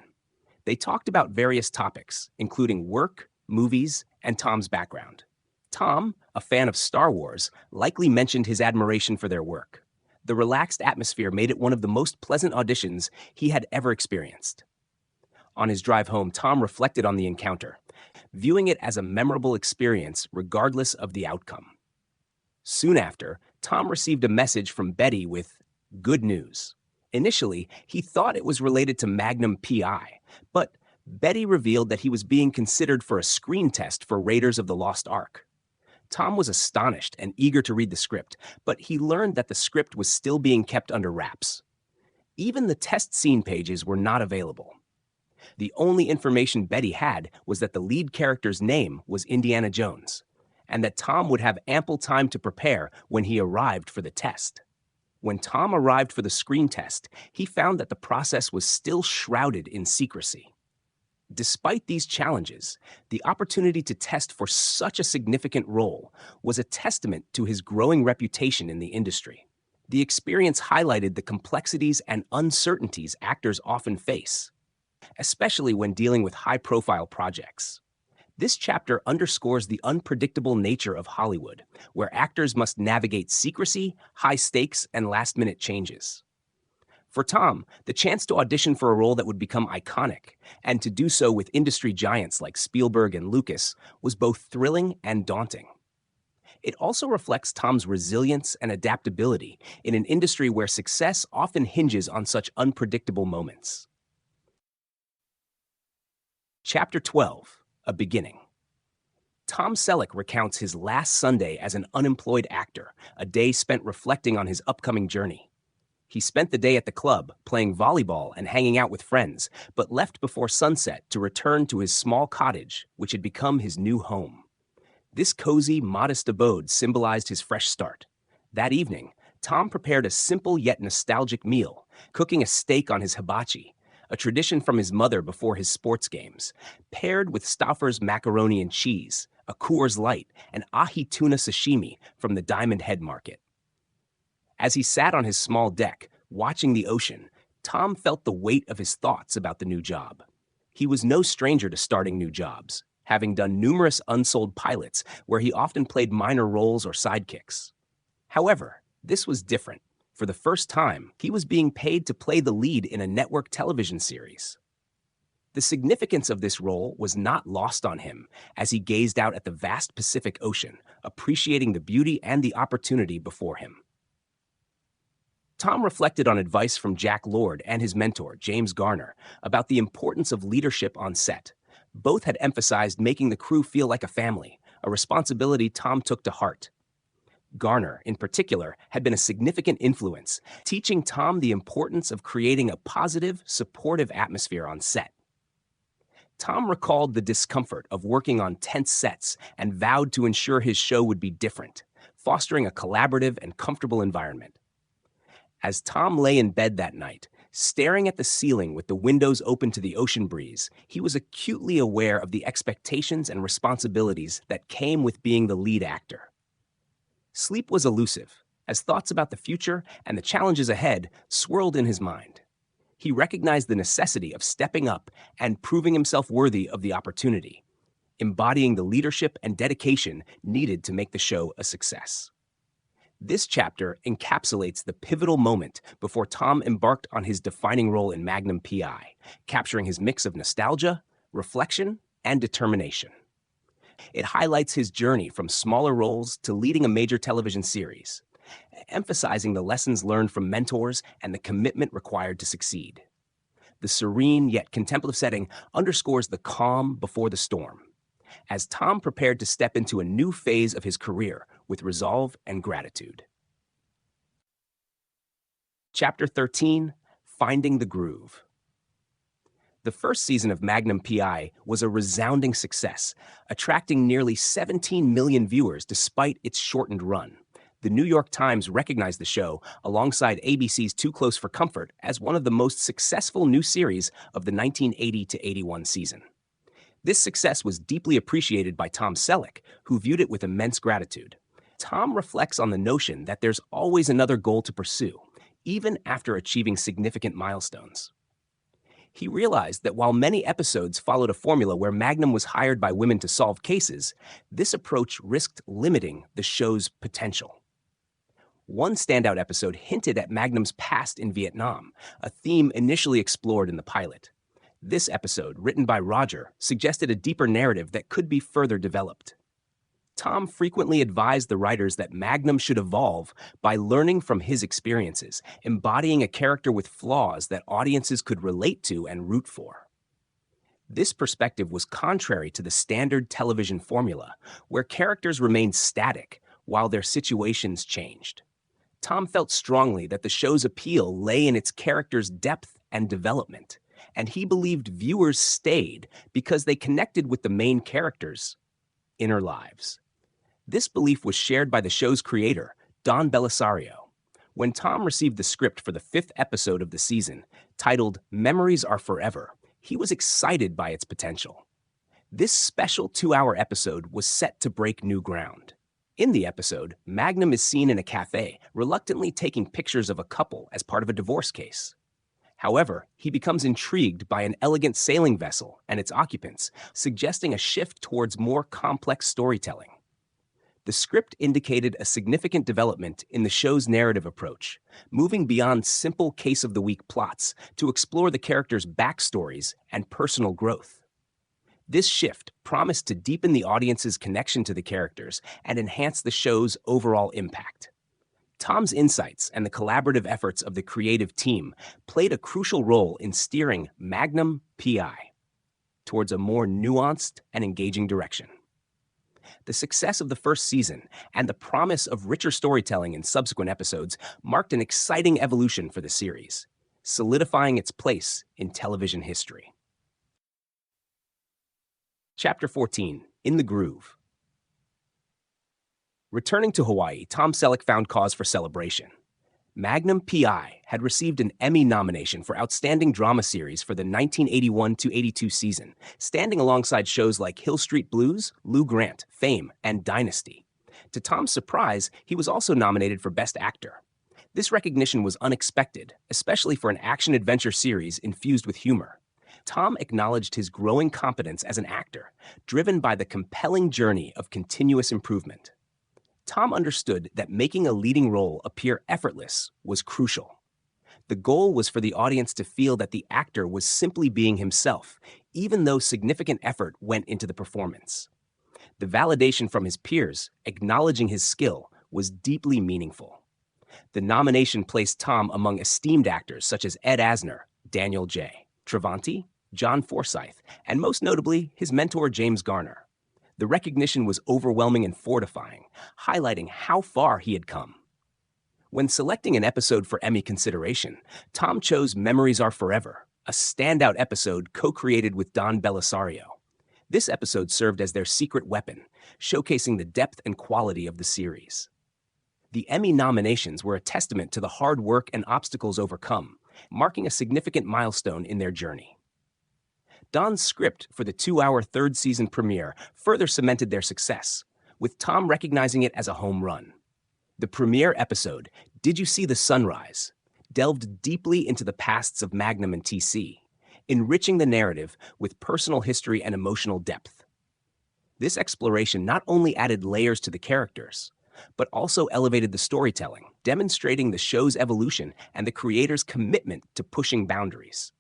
They talked about various topics, including work, movies, and Tom's background. Tom, a fan of Star Wars, likely mentioned his admiration for their work. The relaxed atmosphere made it one of the most pleasant auditions he had ever experienced. On his drive home, Tom reflected on the encounter, viewing it as a memorable experience regardless of the outcome. Soon after, Tom received a message from Betty with good news. Initially, he thought it was related to Magnum P.I., but Betty revealed that he was being considered for a screen test for Raiders of the Lost Ark. Tom was astonished and eager to read the script, but he learned that the script was still being kept under wraps. Even the test scene pages were not available. The only information Betty had was that the lead character's name was Indiana Jones, and that Tom would have ample time to prepare when he arrived for the test. When Tom arrived for the screen test, he found that the process was still shrouded in secrecy. Despite these challenges, the opportunity to test for such a significant role was a testament to his growing reputation in the industry. The experience highlighted the complexities and uncertainties actors often face, especially when dealing with high-profile projects. This chapter underscores the unpredictable nature of Hollywood, where actors must navigate secrecy, high stakes, and last minute changes. For Tom, the chance to audition for a role that would become iconic, and to do so with industry giants like Spielberg and Lucas, was both thrilling and daunting. It also reflects Tom's resilience and adaptability in an industry where success often hinges on such unpredictable moments. Chapter 12, A Beginning. Tom Selleck recounts his last Sunday as an unemployed actor, a day spent reflecting on his upcoming journey. He spent the day at the club, playing volleyball and hanging out with friends, but left before sunset to return to his small cottage, which had become his new home. This cozy, modest abode symbolized his fresh start. That evening, Tom prepared a simple yet nostalgic meal, cooking a steak on his hibachi, a tradition from his mother before his sports games, paired with Stauffer's macaroni and cheese, a Coors Light, and ahi tuna sashimi from the Diamond Head Market. As he sat on his small deck, watching the ocean, Tom felt the weight of his thoughts about the new job. He was no stranger to starting new jobs, having done numerous unsold pilots where he often played minor roles or sidekicks. However, this was different. For the first time, he was being paid to play the lead in a network television series. The significance of this role was not lost on him as he gazed out at the vast Pacific Ocean, appreciating the beauty and the opportunity before him. Tom reflected on advice from Jack Lord and his mentor, James Garner, about the importance of leadership on set. Both had emphasized making the crew feel like a family, a responsibility Tom took to heart. Garner, in particular, had been a significant influence, teaching Tom the importance of creating a positive, supportive atmosphere on set. Tom recalled the discomfort of working on tense sets and vowed to ensure his show would be different, fostering a collaborative and comfortable environment. As Tom lay in bed that night, staring at the ceiling with the windows open to the ocean breeze, he was acutely aware of the expectations and responsibilities that came with being the lead actor. Sleep was elusive, as thoughts about the future and the challenges ahead swirled in his mind. He recognized the necessity of stepping up and proving himself worthy of the opportunity, embodying the leadership and dedication needed to make the show a success. This chapter encapsulates the pivotal moment before Tom embarked on his defining role in Magnum P.I., capturing his mix of nostalgia, reflection, and determination. It highlights his journey from smaller roles to leading a major television series, emphasizing the lessons learned from mentors and the commitment required to succeed. The serene yet contemplative setting underscores the calm before the storm, as Tom prepared to step into a new phase of his career with resolve and gratitude. Chapter 13, Finding the Groove. The first season of Magnum P.I. was a resounding success, attracting nearly 17 million viewers despite its shortened run. The New York Times recognized the show, alongside ABC's Too Close for Comfort, as one of the most successful new series of the 1980 to 81 season. This success was deeply appreciated by Tom Selleck, who viewed it with immense gratitude. Tom reflects on the notion that there's always another goal to pursue, even after achieving significant milestones. He realized that while many episodes followed a formula where Magnum was hired by women to solve cases, this approach risked limiting the show's potential. One standout episode hinted at Magnum's past in Vietnam, a theme initially explored in the pilot. This episode, written by Roger, suggested a deeper narrative that could be further developed. Tom frequently advised the writers that Magnum should evolve by learning from his experiences, embodying a character with flaws that audiences could relate to and root for. This perspective was contrary to the standard television formula, where characters remained static while their situations changed. Tom felt strongly that the show's appeal lay in its characters' depth and development, and he believed viewers stayed because they connected with the main characters' inner lives. This belief was shared by the show's creator, Don Belisario. When Tom received the script for the 5th episode of the season, titled Memories Are Forever, he was excited by its potential. This special 2-hour episode was set to break new ground. In the episode, Magnum is seen in a cafe, reluctantly taking pictures of a couple as part of a divorce case. However, he becomes intrigued by an elegant sailing vessel and its occupants, suggesting a shift towards more complex storytelling. The script indicated a significant development in the show's narrative approach, moving beyond simple case of the week plots to explore the characters' backstories and personal growth. This shift promised to deepen the audience's connection to the characters and enhance the show's overall impact. Tom's insights and the collaborative efforts of the creative team played a crucial role in steering Magnum P.I. towards a more nuanced and engaging direction. The success of the first season and the promise of richer storytelling in subsequent episodes marked an exciting evolution for the series, solidifying its place in television history. Chapter 14, In the Groove. Returning to Hawaii, Tom Selleck found cause for celebration. Magnum P.I. had received an Emmy nomination for Outstanding Drama Series for the 1981-82 season, standing alongside shows like Hill Street Blues, Lou Grant, Fame, and Dynasty. To Tom's surprise, he was also nominated for Best Actor. This recognition was unexpected, especially for an action-adventure series infused with humor. Tom acknowledged his growing competence as an actor, driven by the compelling journey of continuous improvement. Tom understood that making a leading role appear effortless was crucial. The goal was for the audience to feel that the actor was simply being himself, even though significant effort went into the performance. The validation from his peers, acknowledging his skill, was deeply meaningful. The nomination placed Tom among esteemed actors such as Ed Asner, Daniel J. Travanti, John Forsythe, and most notably, his mentor James Garner. The recognition was overwhelming and fortifying, highlighting how far he had come. When selecting an episode for Emmy consideration, Tom chose Memories Are Forever, a standout episode co-created with Don Belisario. This episode served as their secret weapon, showcasing the depth and quality of the series. The Emmy nominations were a testament to the hard work and obstacles overcome, marking a significant milestone in their journey. Don's script for the 2-hour third season premiere further cemented their success, with Tom recognizing it as a home run. The premiere episode, Did You See the Sunrise?, delved deeply into the pasts of Magnum and TC, enriching the narrative with personal history and emotional depth. This exploration not only added layers to the characters, but also elevated the storytelling, demonstrating the show's evolution and the creator's commitment to pushing boundaries.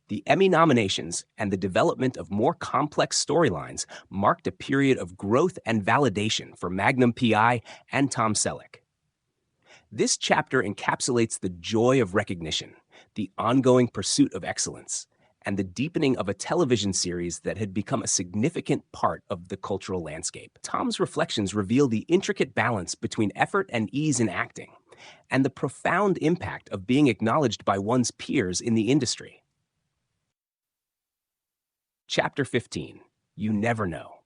The Emmy nominations and the development of more complex storylines marked a period of growth and validation for Magnum P.I. and Tom Selleck. This chapter encapsulates the joy of recognition, the ongoing pursuit of excellence, and the deepening of a television series that had become a significant part of the cultural landscape. Tom's reflections reveal the intricate balance between effort and ease in acting, and the profound impact of being acknowledged by one's peers in the industry. Chapter 15, You Never Know.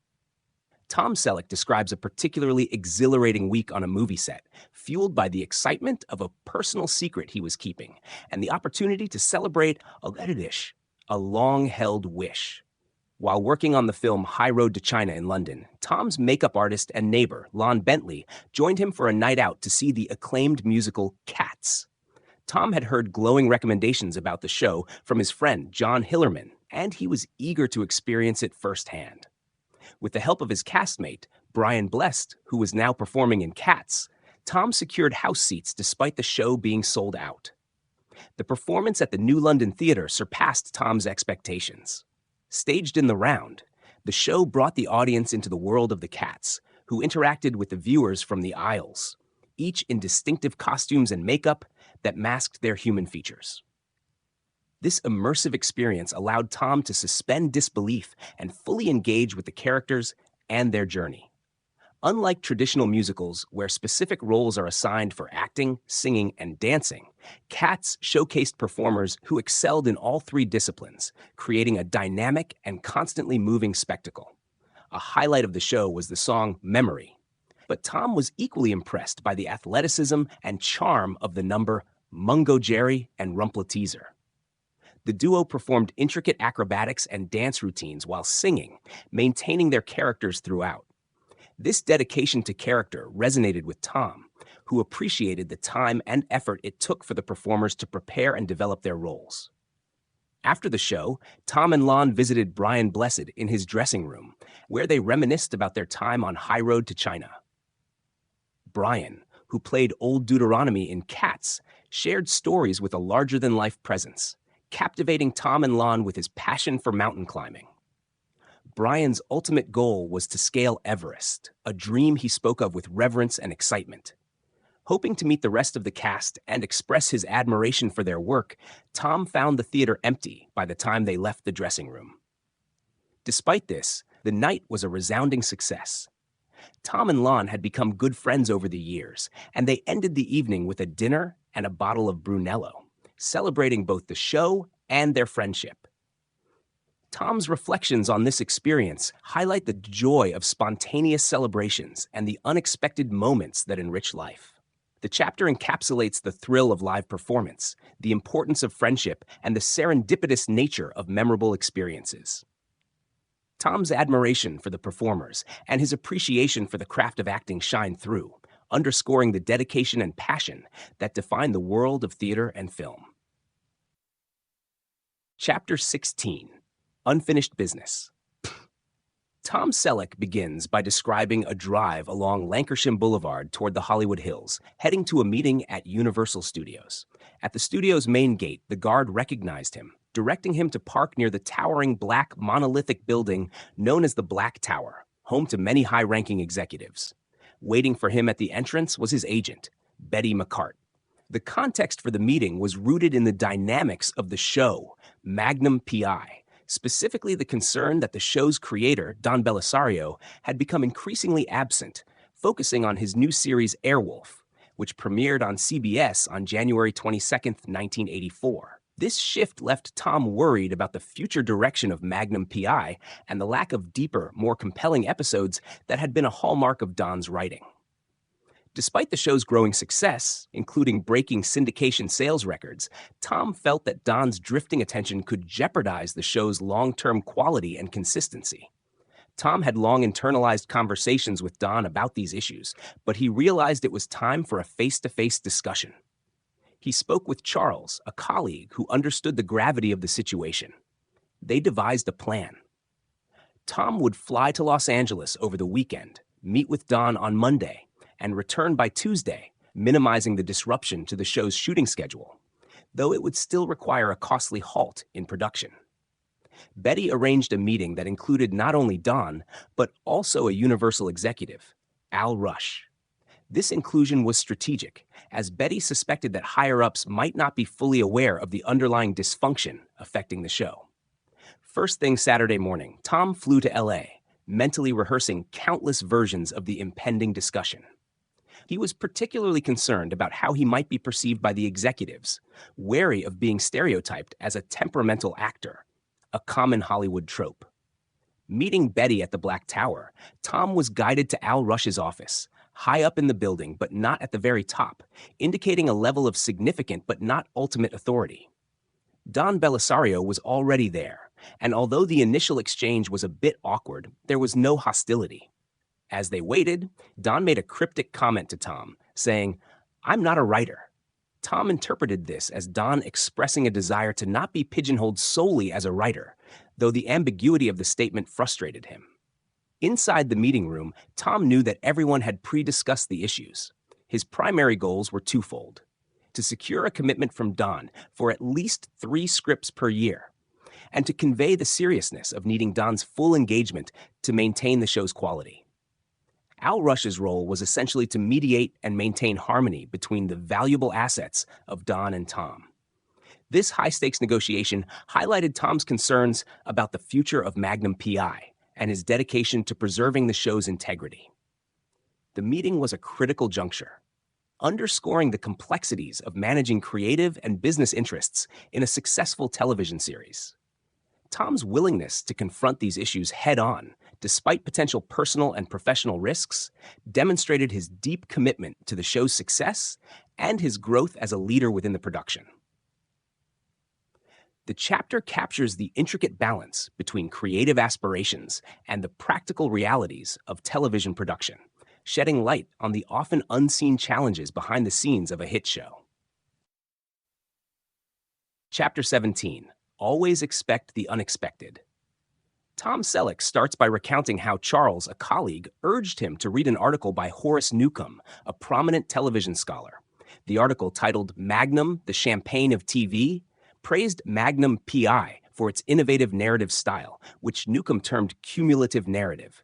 Tom Selleck describes a particularly exhilarating week on a movie set, fueled by the excitement of a personal secret he was keeping and the opportunity to celebrate a long-held wish. While working on the film High Road to China in London, Tom's makeup artist and neighbor, Lon Bentley, joined him for a night out to see the acclaimed musical Cats. Tom had heard glowing recommendations about the show from his friend John Hillerman, and he was eager to experience it firsthand. With the help of his castmate, Brian Blessed, who was now performing in Cats, Tom secured house seats despite the show being sold out. The performance at the New London Theatre surpassed Tom's expectations. Staged in the round, the show brought the audience into the world of the Cats, who interacted with the viewers from the aisles, each in distinctive costumes and makeup that masked their human features. This immersive experience allowed Tom to suspend disbelief and fully engage with the characters and their journey. Unlike traditional musicals where specific roles are assigned for acting, singing, and dancing, Cats showcased performers who excelled in all three disciplines, creating a dynamic and constantly moving spectacle. A highlight of the show was the song Memory, but Tom was equally impressed by the athleticism and charm of the number Mungo Jerry and Rumpleteazer. The duo performed intricate acrobatics and dance routines while singing, maintaining their characters throughout. This dedication to character resonated with Tom, who appreciated the time and effort it took for the performers to prepare and develop their roles. After the show, Tom and Lon visited Brian Blessed in his dressing room, where they reminisced about their time on High Road to China. Brian, who played Old Deuteronomy in Cats, shared stories with a larger-than-life presence, captivating Tom and Lon with his passion for mountain climbing. Brian's ultimate goal was to scale Everest, a dream he spoke of with reverence and excitement. Hoping to meet the rest of the cast and express his admiration for their work, Tom found the theater empty by the time they left the dressing room. Despite this, the night was a resounding success. Tom and Lon had become good friends over the years, and they ended the evening with a dinner and a bottle of Brunello, celebrating both the show and their friendship. Tom's reflections on this experience highlight the joy of spontaneous celebrations and the unexpected moments that enrich life. The chapter encapsulates the thrill of live performance, the importance of friendship, and the serendipitous nature of memorable experiences. Tom's admiration for the performers and his appreciation for the craft of acting shine through, underscoring the dedication and passion that define the world of theater and film. Chapter 16. Unfinished Business. Tom Selleck begins by describing a drive along Lancashire Boulevard toward the Hollywood Hills, heading to a meeting at Universal Studios. At the studio's main gate, the guard recognized him, directing him to park near the towering black monolithic building known as the Black Tower, home to many high-ranking executives. Waiting for him at the entrance was his agent, Betty McCart. The context for the meeting was rooted in the dynamics of the show, Magnum P.I., specifically the concern that the show's creator, Don Bellisario, had become increasingly absent, focusing on his new series Airwolf, which premiered on CBS on January 22, 1984. This shift left Tom worried about the future direction of Magnum P.I. and the lack of deeper, more compelling episodes that had been a hallmark of Don's writing. Despite the show's growing success, including breaking syndication sales records, Tom felt that Don's drifting attention could jeopardize the show's long-term quality and consistency. Tom had long internalized conversations with Don about these issues, but he realized it was time for a face-to-face discussion. He spoke with Charles, a colleague who understood the gravity of the situation. They devised a plan. Tom would fly to Los Angeles over the weekend, meet with Don on Monday, and return by Tuesday, minimizing the disruption to the show's shooting schedule, though it would still require a costly halt in production. Betty arranged a meeting that included not only Don, but also a Universal executive, Al Rush. This inclusion was strategic, as Betty suspected that higher-ups might not be fully aware of the underlying dysfunction affecting the show. First thing Saturday morning, Tom flew to L.A., mentally rehearsing countless versions of the impending discussion. He was particularly concerned about how he might be perceived by the executives, wary of being stereotyped as a temperamental actor, a common Hollywood trope. Meeting Betty at the Black Tower, Tom was guided to Al Rush's office, high up in the building but not at the very top, indicating a level of significant but not ultimate authority. Don Bellisario was already there, and although the initial exchange was a bit awkward, there was no hostility. As they waited, Don made a cryptic comment to Tom, saying, "I'm not a writer." Tom interpreted this as Don expressing a desire to not be pigeonholed solely as a writer, though the ambiguity of the statement frustrated him. Inside the meeting room, Tom knew that everyone had pre-discussed the issues. His primary goals were twofold: to secure a commitment from Don for at least 3 scripts per year, and to convey the seriousness of needing Don's full engagement to maintain the show's quality. Al Rush's role was essentially to mediate and maintain harmony between the valuable assets of Don and Tom. This high-stakes negotiation highlighted Tom's concerns about the future of Magnum P.I. and his dedication to preserving the show's integrity. The meeting was a critical juncture, underscoring the complexities of managing creative and business interests in a successful television series. Tom's willingness to confront these issues head-on, despite potential personal and professional risks, demonstrated his deep commitment to the show's success and his growth as a leader within the production. The chapter captures the intricate balance between creative aspirations and the practical realities of television production, shedding light on the often unseen challenges behind the scenes of a hit show. Chapter 17. Always Expect the Unexpected. Tom Selleck starts by recounting how Charles, a colleague, urged him to read an article by Horace Newcomb, a prominent television scholar. The article, titled Magnum, the Champagne of TV, praised Magnum P.I. for its innovative narrative style, which Newcomb termed cumulative narrative.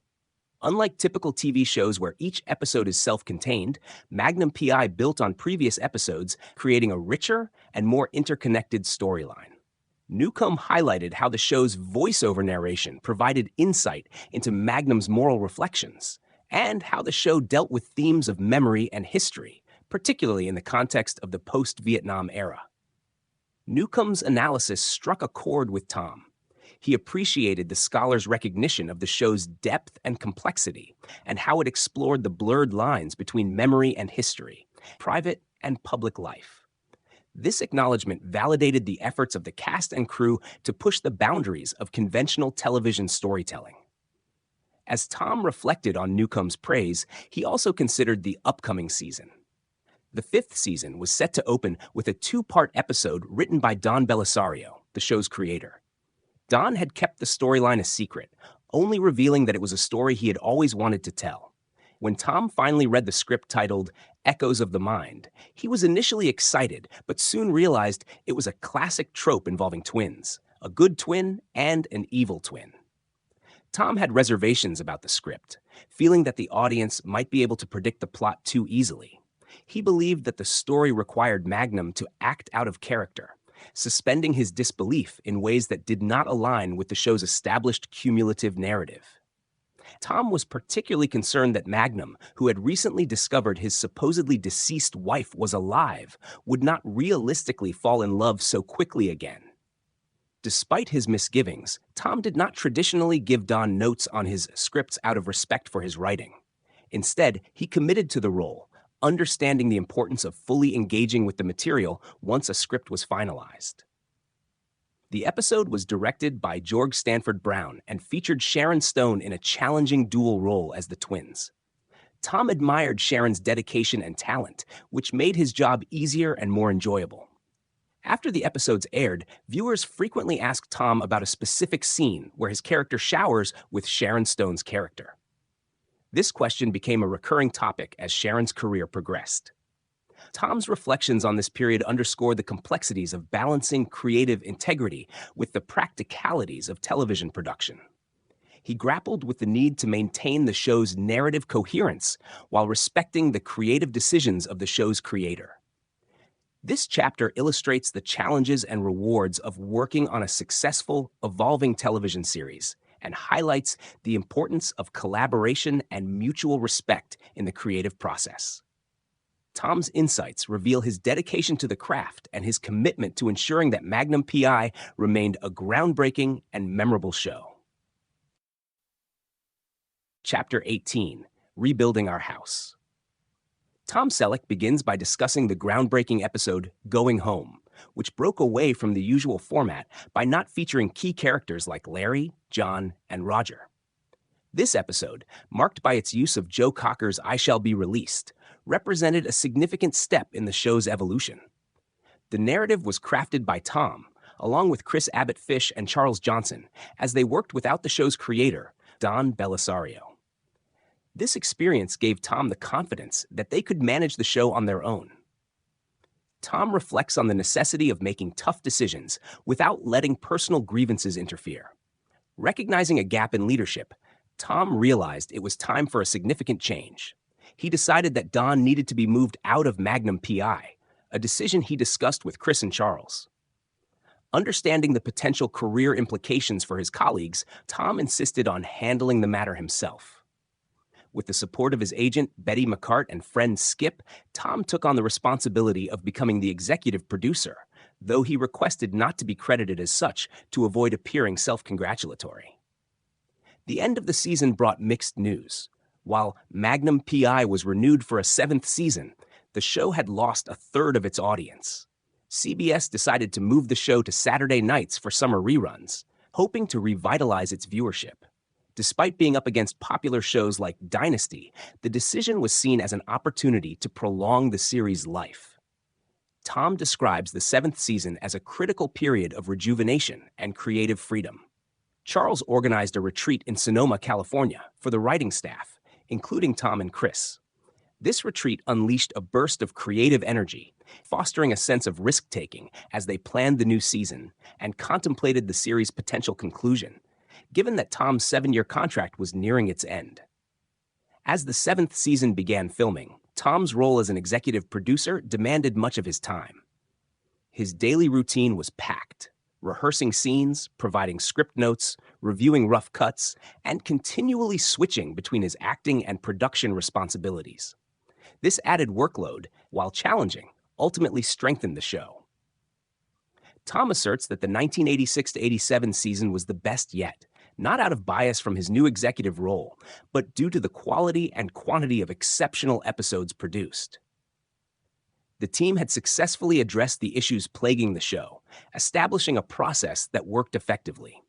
Unlike typical TV shows where each episode is self-contained, Magnum P.I. built on previous episodes, creating a richer and more interconnected storyline. Newcomb highlighted how the show's voiceover narration provided insight into Magnum's moral reflections, and how the show dealt with themes of memory and history, particularly in the context of the post-Vietnam era. Newcomb's analysis struck a chord with Tom. He appreciated the scholar's recognition of the show's depth and complexity, and how it explored the blurred lines between memory and history, private and public life. This acknowledgement validated the efforts of the cast and crew to push the boundaries of conventional television storytelling. As Tom reflected on Newcomb's praise, he also considered the upcoming season. The 5th season was set to open with a 2-part episode written by Don Bellisario, the show's creator. Don had kept the storyline a secret, only revealing that it was a story he had always wanted to tell. When Tom finally read the script titled Echoes of the Mind, he was initially excited, but soon realized it was a classic trope involving twins, a good twin and an evil twin. Tom had reservations about the script, feeling that the audience might be able to predict the plot too easily. He believed that the story required Magnum to act out of character, suspending his disbelief in ways that did not align with the show's established cumulative narrative. Tom was particularly concerned that Magnum, who had recently discovered his supposedly deceased wife was alive, would not realistically fall in love so quickly again. Despite his misgivings, Tom did not traditionally give Don notes on his scripts out of respect for his writing. Instead, he committed to the role, understanding the importance of fully engaging with the material once a script was finalized. The episode was directed by George Stanford Brown and featured Sharon Stone in a challenging dual role as the twins. Tom admired Sharon's dedication and talent, which made his job easier and more enjoyable. After the episodes aired, viewers frequently asked Tom about a specific scene where his character showers with Sharon Stone's character. This question became a recurring topic as Sharon's career progressed. Tom's reflections on this period underscore the complexities of balancing creative integrity with the practicalities of television production. He grappled with the need to maintain the show's narrative coherence while respecting the creative decisions of the show's creator. This chapter illustrates the challenges and rewards of working on a successful, evolving television series, and highlights the importance of collaboration and mutual respect in the creative process. Tom's insights reveal his dedication to the craft and his commitment to ensuring that Magnum P.I. remained a groundbreaking and memorable show. Chapter 18. Rebuilding Our House. Tom Selleck begins by discussing the groundbreaking episode Going Home, which broke away from the usual format by not featuring key characters like Larry, John, and Roger. This episode, marked by its use of Joe Cocker's I Shall Be Released, represented a significant step in the show's evolution. The narrative was crafted by Tom, along with Chris Abbott-Fish and Charles Johnson, as they worked without the show's creator, Don Bellisario. This experience gave Tom the confidence that they could manage the show on their own. Tom reflects on the necessity of making tough decisions without letting personal grievances interfere. Recognizing a gap in leadership, Tom realized it was time for a significant change. He decided that Don needed to be moved out of Magnum P.I., a decision he discussed with Chris and Charles. Understanding the potential career implications for his colleagues, Tom insisted on handling the matter himself. With the support of his agent, Betty McCart, and friend Skip, Tom took on the responsibility of becoming the executive producer, though he requested not to be credited as such to avoid appearing self-congratulatory. The end of the season brought mixed news. While Magnum P.I. was renewed for a 7th season, the show had lost a third of its audience. CBS decided to move the show to Saturday nights for summer reruns, hoping to revitalize its viewership. Despite being up against popular shows like Dynasty, the decision was seen as an opportunity to prolong the series' life. Tom describes the seventh season as a critical period of rejuvenation and creative freedom. Charles organized a retreat in Sonoma, California, for the writing staff, including Tom and Chris. This retreat unleashed a burst of creative energy, fostering a sense of risk-taking as they planned the new season and contemplated the series' potential conclusion, given that Tom's 7-year contract was nearing its end. As the seventh season began filming, Tom's role as an executive producer demanded much of his time. His daily routine was packed, rehearsing scenes, providing script notes, reviewing rough cuts, and continually switching between his acting and production responsibilities. This added workload, while challenging, ultimately strengthened the show. Tom asserts that the 1986-87 season was the best yet, not out of bias from his new executive role, but due to the quality and quantity of exceptional episodes produced. The team had successfully addressed the issues plaguing the show, establishing a process that worked effectively.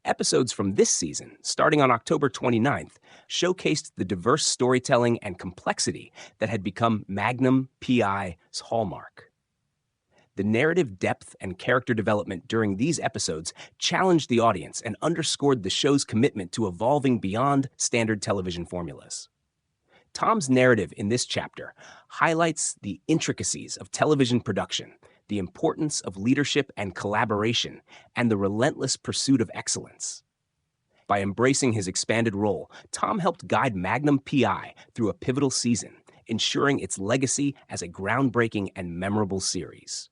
Episodes from this season, starting on October 29th, showcased the diverse storytelling and complexity that had become Magnum P.I.'s hallmark. The narrative depth and character development during these episodes challenged the audience and underscored the show's commitment to evolving beyond standard television formulas. Tom's narrative in this chapter highlights the intricacies of television production, the importance of leadership and collaboration, and the relentless pursuit of excellence. By embracing his expanded role, Tom helped guide Magnum P.I. through a pivotal season, ensuring its legacy as a groundbreaking and memorable series.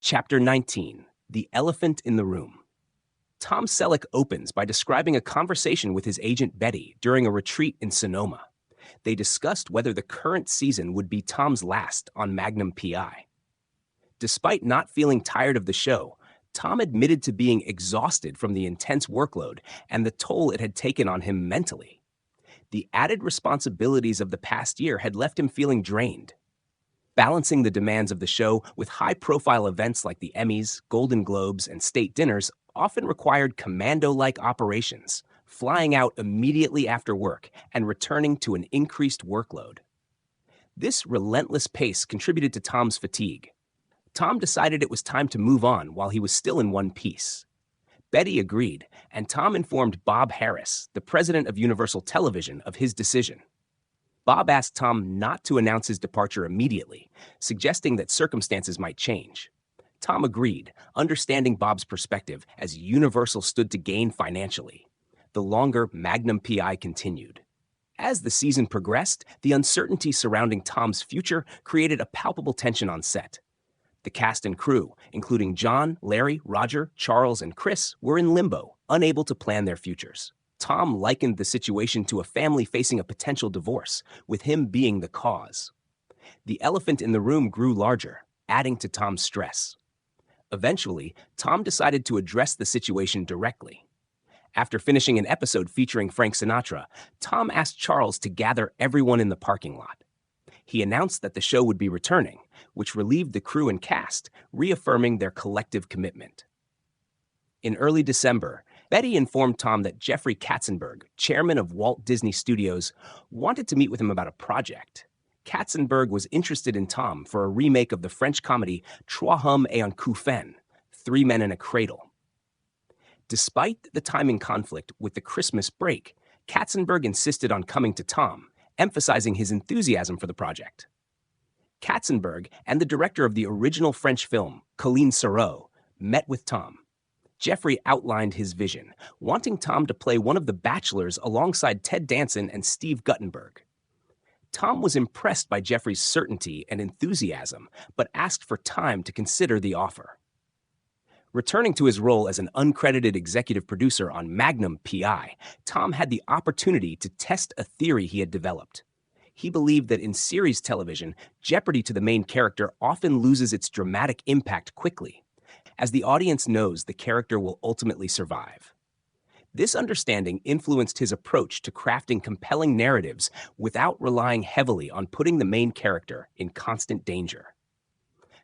Chapter 19: The Elephant in the Room. Tom Selleck opens by describing a conversation with his agent Betty during a retreat in Sonoma. They discussed whether the current season would be Tom's last on Magnum P.I. Despite not feeling tired of the show, Tom admitted to being exhausted from the intense workload and the toll it had taken on him mentally. The added responsibilities of the past year had left him feeling drained. Balancing the demands of the show with high-profile events like the Emmys, Golden Globes, and state dinners often required commando-like operations, flying out immediately after work and returning to an increased workload. This relentless pace contributed to Tom's fatigue. Tom decided it was time to move on while he was still in one piece. Betty agreed, and Tom informed Bob Harris, the president of Universal Television, of his decision. Bob asked Tom not to announce his departure immediately, suggesting that circumstances might change. Tom agreed, understanding Bob's perspective as Universal stood to gain financially. The longer Magnum P.I. continued. As the season progressed, the uncertainty surrounding Tom's future created a palpable tension on set. The cast and crew, including John, Larry, Roger, Charles, and Chris, were in limbo, unable to plan their futures. Tom likened the situation to a family facing a potential divorce, with him being the cause. The elephant in the room grew larger, adding to Tom's stress. Eventually, Tom decided to address the situation directly. After finishing an episode featuring Frank Sinatra, Tom asked Charles to gather everyone in the parking lot. He announced that the show would be returning, which relieved the crew and cast, reaffirming their collective commitment. In early December, Betty informed Tom that Jeffrey Katzenberg, chairman of Walt Disney Studios, wanted to meet with him about a project. Katzenberg was interested in Tom for a remake of the French comedy Trois Hommes et un Couffin, 3 Men and a Cradle. Despite the timing conflict with the Christmas break, Katzenberg insisted on coming to Tom, emphasizing his enthusiasm for the project. Katzenberg and the director of the original French film, Colleen Serrault, met with Tom. Jeffrey outlined his vision, wanting Tom to play one of the bachelors alongside Ted Danson and Steve Guttenberg. Tom was impressed by Jeffrey's certainty and enthusiasm, but asked for time to consider the offer. Returning to his role as an uncredited executive producer on Magnum P.I., Tom had the opportunity to test a theory he had developed. He believed that in series television, jeopardy to the main character often loses its dramatic impact quickly, as the audience knows the character will ultimately survive. This understanding influenced his approach to crafting compelling narratives without relying heavily on putting the main character in constant danger.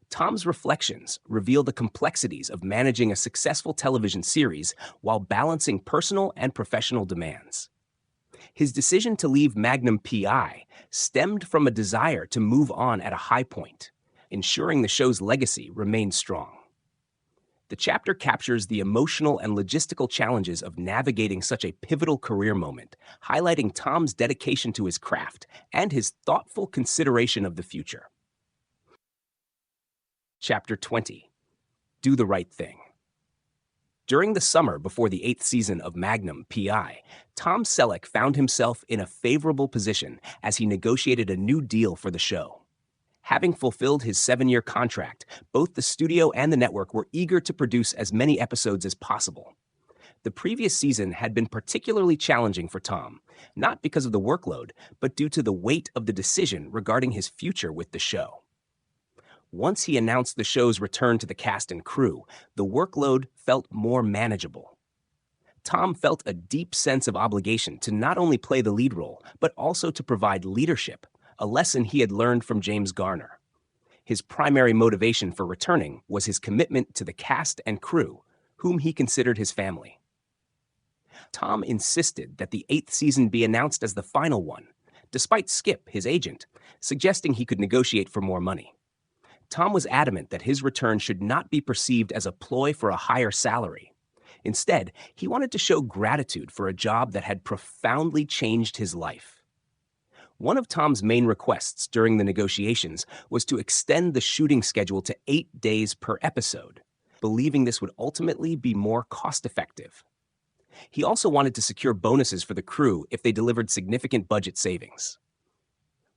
Tom's reflections reveal the complexities of managing a successful television series while balancing personal and professional demands. His decision to leave Magnum P.I. stemmed from a desire to move on at a high point, ensuring the show's legacy remained strong. The chapter captures the emotional and logistical challenges of navigating such a pivotal career moment, highlighting Tom's dedication to his craft and his thoughtful consideration of the future. Chapter 20. Do the Right Thing. During the summer before the 8th season of Magnum P.I., Tom Selleck found himself in a favorable position as he negotiated a new deal for the show. Having fulfilled his 7-year contract, both the studio and the network were eager to produce as many episodes as possible. The previous season had been particularly challenging for Tom, not because of the workload, but due to the weight of the decision regarding his future with the show. Once he announced the show's return to the cast and crew, the workload felt more manageable. Tom felt a deep sense of obligation to not only play the lead role, but also to provide leadership, a lesson he had learned from James Garner. His primary motivation for returning was his commitment to the cast and crew, whom he considered his family. Tom insisted that the 8th season be announced as the final one, despite Skip, his agent, suggesting he could negotiate for more money. Tom was adamant that his return should not be perceived as a ploy for a higher salary. Instead, he wanted to show gratitude for a job that had profoundly changed his life. One of Tom's main requests during the negotiations was to extend the shooting schedule to 8 days per episode, believing this would ultimately be more cost-effective. He also wanted to secure bonuses for the crew if they delivered significant budget savings.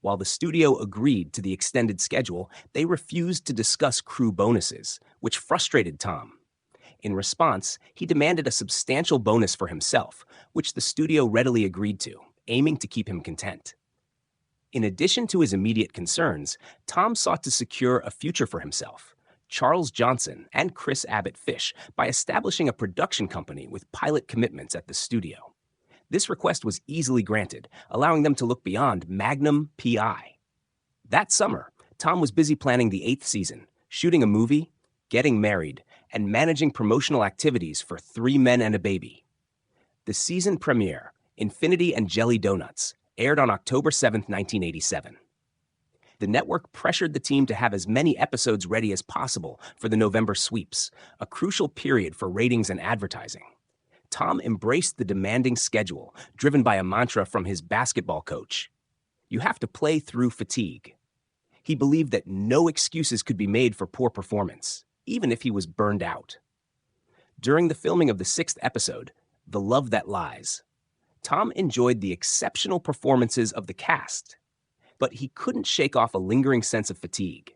While the studio agreed to the extended schedule, they refused to discuss crew bonuses, which frustrated Tom. In response, he demanded a substantial bonus for himself, which the studio readily agreed to, aiming to keep him content. In addition to his immediate concerns, Tom sought to secure a future for himself, Charles Johnson, and Chris Abbott Fish by establishing a production company with pilot commitments at the studio. This request was easily granted, allowing them to look beyond Magnum P.I. That summer, Tom was busy planning the 8th season, shooting a movie, getting married, and managing promotional activities for 3 Men and a Baby. The season premiere, Infinity and Jelly Donuts, aired on October 7, 1987. The network pressured the team to have as many episodes ready as possible for the November sweeps, a crucial period for ratings and advertising. Tom embraced the demanding schedule, driven by a mantra from his basketball coach: "You have to play through fatigue." He believed that no excuses could be made for poor performance, even if he was burned out. During the filming of the 6th episode, The Love That Lies, Tom enjoyed the exceptional performances of the cast, but he couldn't shake off a lingering sense of fatigue.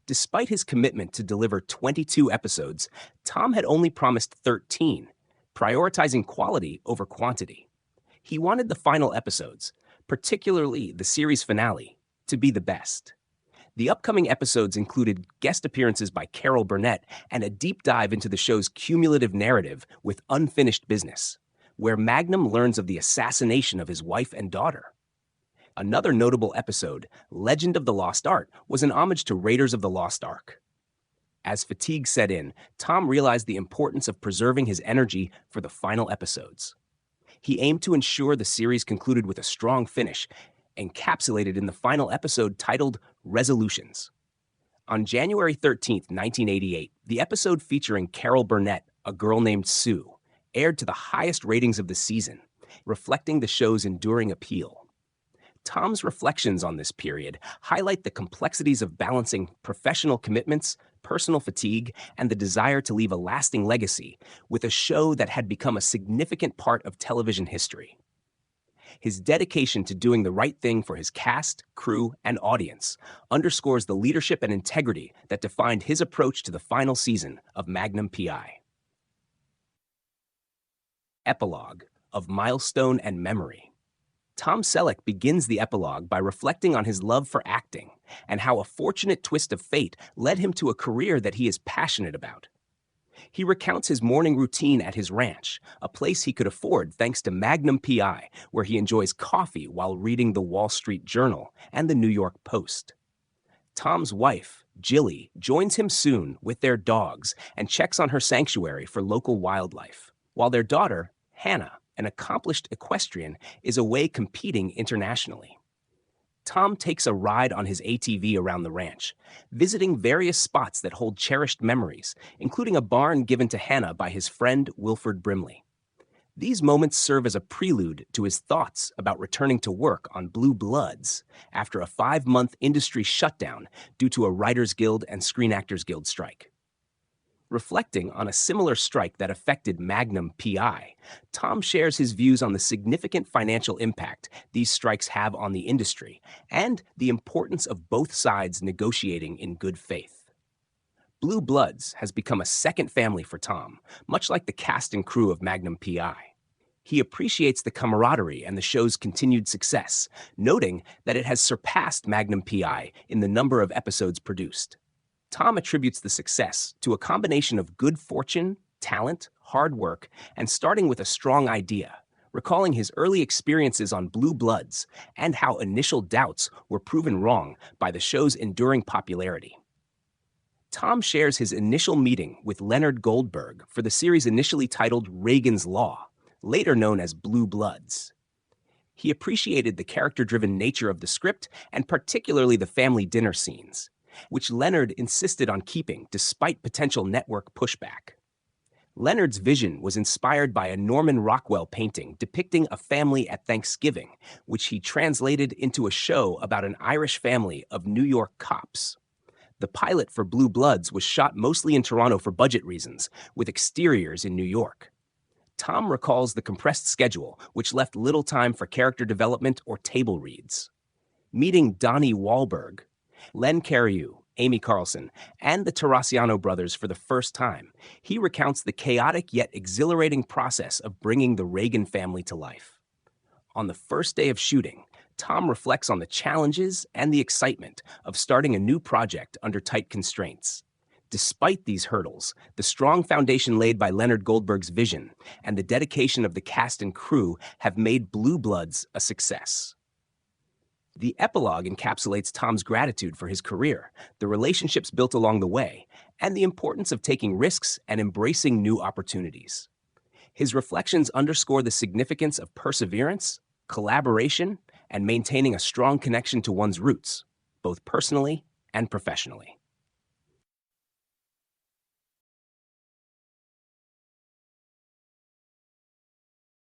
Despite his commitment to deliver 22 episodes, Tom had only promised 13, prioritizing quality over quantity. He wanted the final episodes, particularly the series finale, to be the best. The upcoming episodes included guest appearances by Carol Burnett and a deep dive into the show's cumulative narrative with Unfinished Business, where Magnum learns of the assassination of his wife and daughter. Another notable episode, Legend of the Lost Art, was an homage to Raiders of the Lost Ark. As fatigue set in, Tom realized the importance of preserving his energy for the final episodes. He aimed to ensure the series concluded with a strong finish, encapsulated in the final episode titled Resolutions. On January 13, 1988, the episode featuring Carol Burnett, A Girl Named Sue, aired to the highest ratings of the season, reflecting the show's enduring appeal. Tom's reflections on this period highlight the complexities of balancing professional commitments, personal fatigue, and the desire to leave a lasting legacy with a show that had become a significant part of television history. His dedication to doing the right thing for his cast, crew, and audience underscores the leadership and integrity that defined his approach to the final season of Magnum P.I. Epilogue of Milestone and Memory. Tom Selleck begins the epilogue by reflecting on his love for acting and how a fortunate twist of fate led him to a career that he is passionate about. He recounts his morning routine at his ranch, a place he could afford thanks to Magnum P.I, where he enjoys coffee while reading the Wall Street Journal and the New York Post. Tom's wife, Jilly, joins him soon with their dogs and checks on her sanctuary for local wildlife, while their daughter, Hannah, an accomplished equestrian, is away competing internationally. Tom takes a ride on his ATV around the ranch, visiting various spots that hold cherished memories, including a barn given to Hannah by his friend Wilford Brimley. These moments serve as a prelude to his thoughts about returning to work on Blue Bloods after a 5-month industry shutdown due to a Writers Guild and Screen Actors Guild strike. Reflecting on a similar strike that affected Magnum P.I, Tom shares his views on the significant financial impact these strikes have on the industry and the importance of both sides negotiating in good faith. Blue Bloods has become a second family for Tom, much like the cast and crew of Magnum P.I. He appreciates the camaraderie and the show's continued success, noting that it has surpassed Magnum P.I. in the number of episodes produced. Tom attributes the success to a combination of good fortune, talent, hard work, and starting with a strong idea, recalling his early experiences on Blue Bloods and how initial doubts were proven wrong by the show's enduring popularity. Tom shares his initial meeting with Leonard Goldberg for the series initially titled Reagan's Law, later known as Blue Bloods. He appreciated the character-driven nature of the script and particularly the family dinner scenes, which Leonard insisted on keeping despite potential network pushback. Leonard's vision was inspired by a Norman Rockwell painting depicting a family at Thanksgiving, which he translated into a show about an Irish family of New York cops. The pilot for Blue Bloods was shot mostly in Toronto for budget reasons, with exteriors in New York. Tom recalls the compressed schedule, which left little time for character development or table reads. Meeting Donnie Wahlberg, Len Cariou, Amy Carlson, and the Tarasiano brothers for the first time, he recounts the chaotic yet exhilarating process of bringing the Reagan family to life. On the first day of shooting, Tom reflects on the challenges and the excitement of starting a new project under tight constraints. Despite these hurdles, the strong foundation laid by Leonard Goldberg's vision and the dedication of the cast and crew have made Blue Bloods a success. The epilogue encapsulates Tom's gratitude for his career, the relationships built along the way, and the importance of taking risks and embracing new opportunities. His reflections underscore the significance of perseverance, collaboration, and maintaining a strong connection to one's roots, both personally and professionally.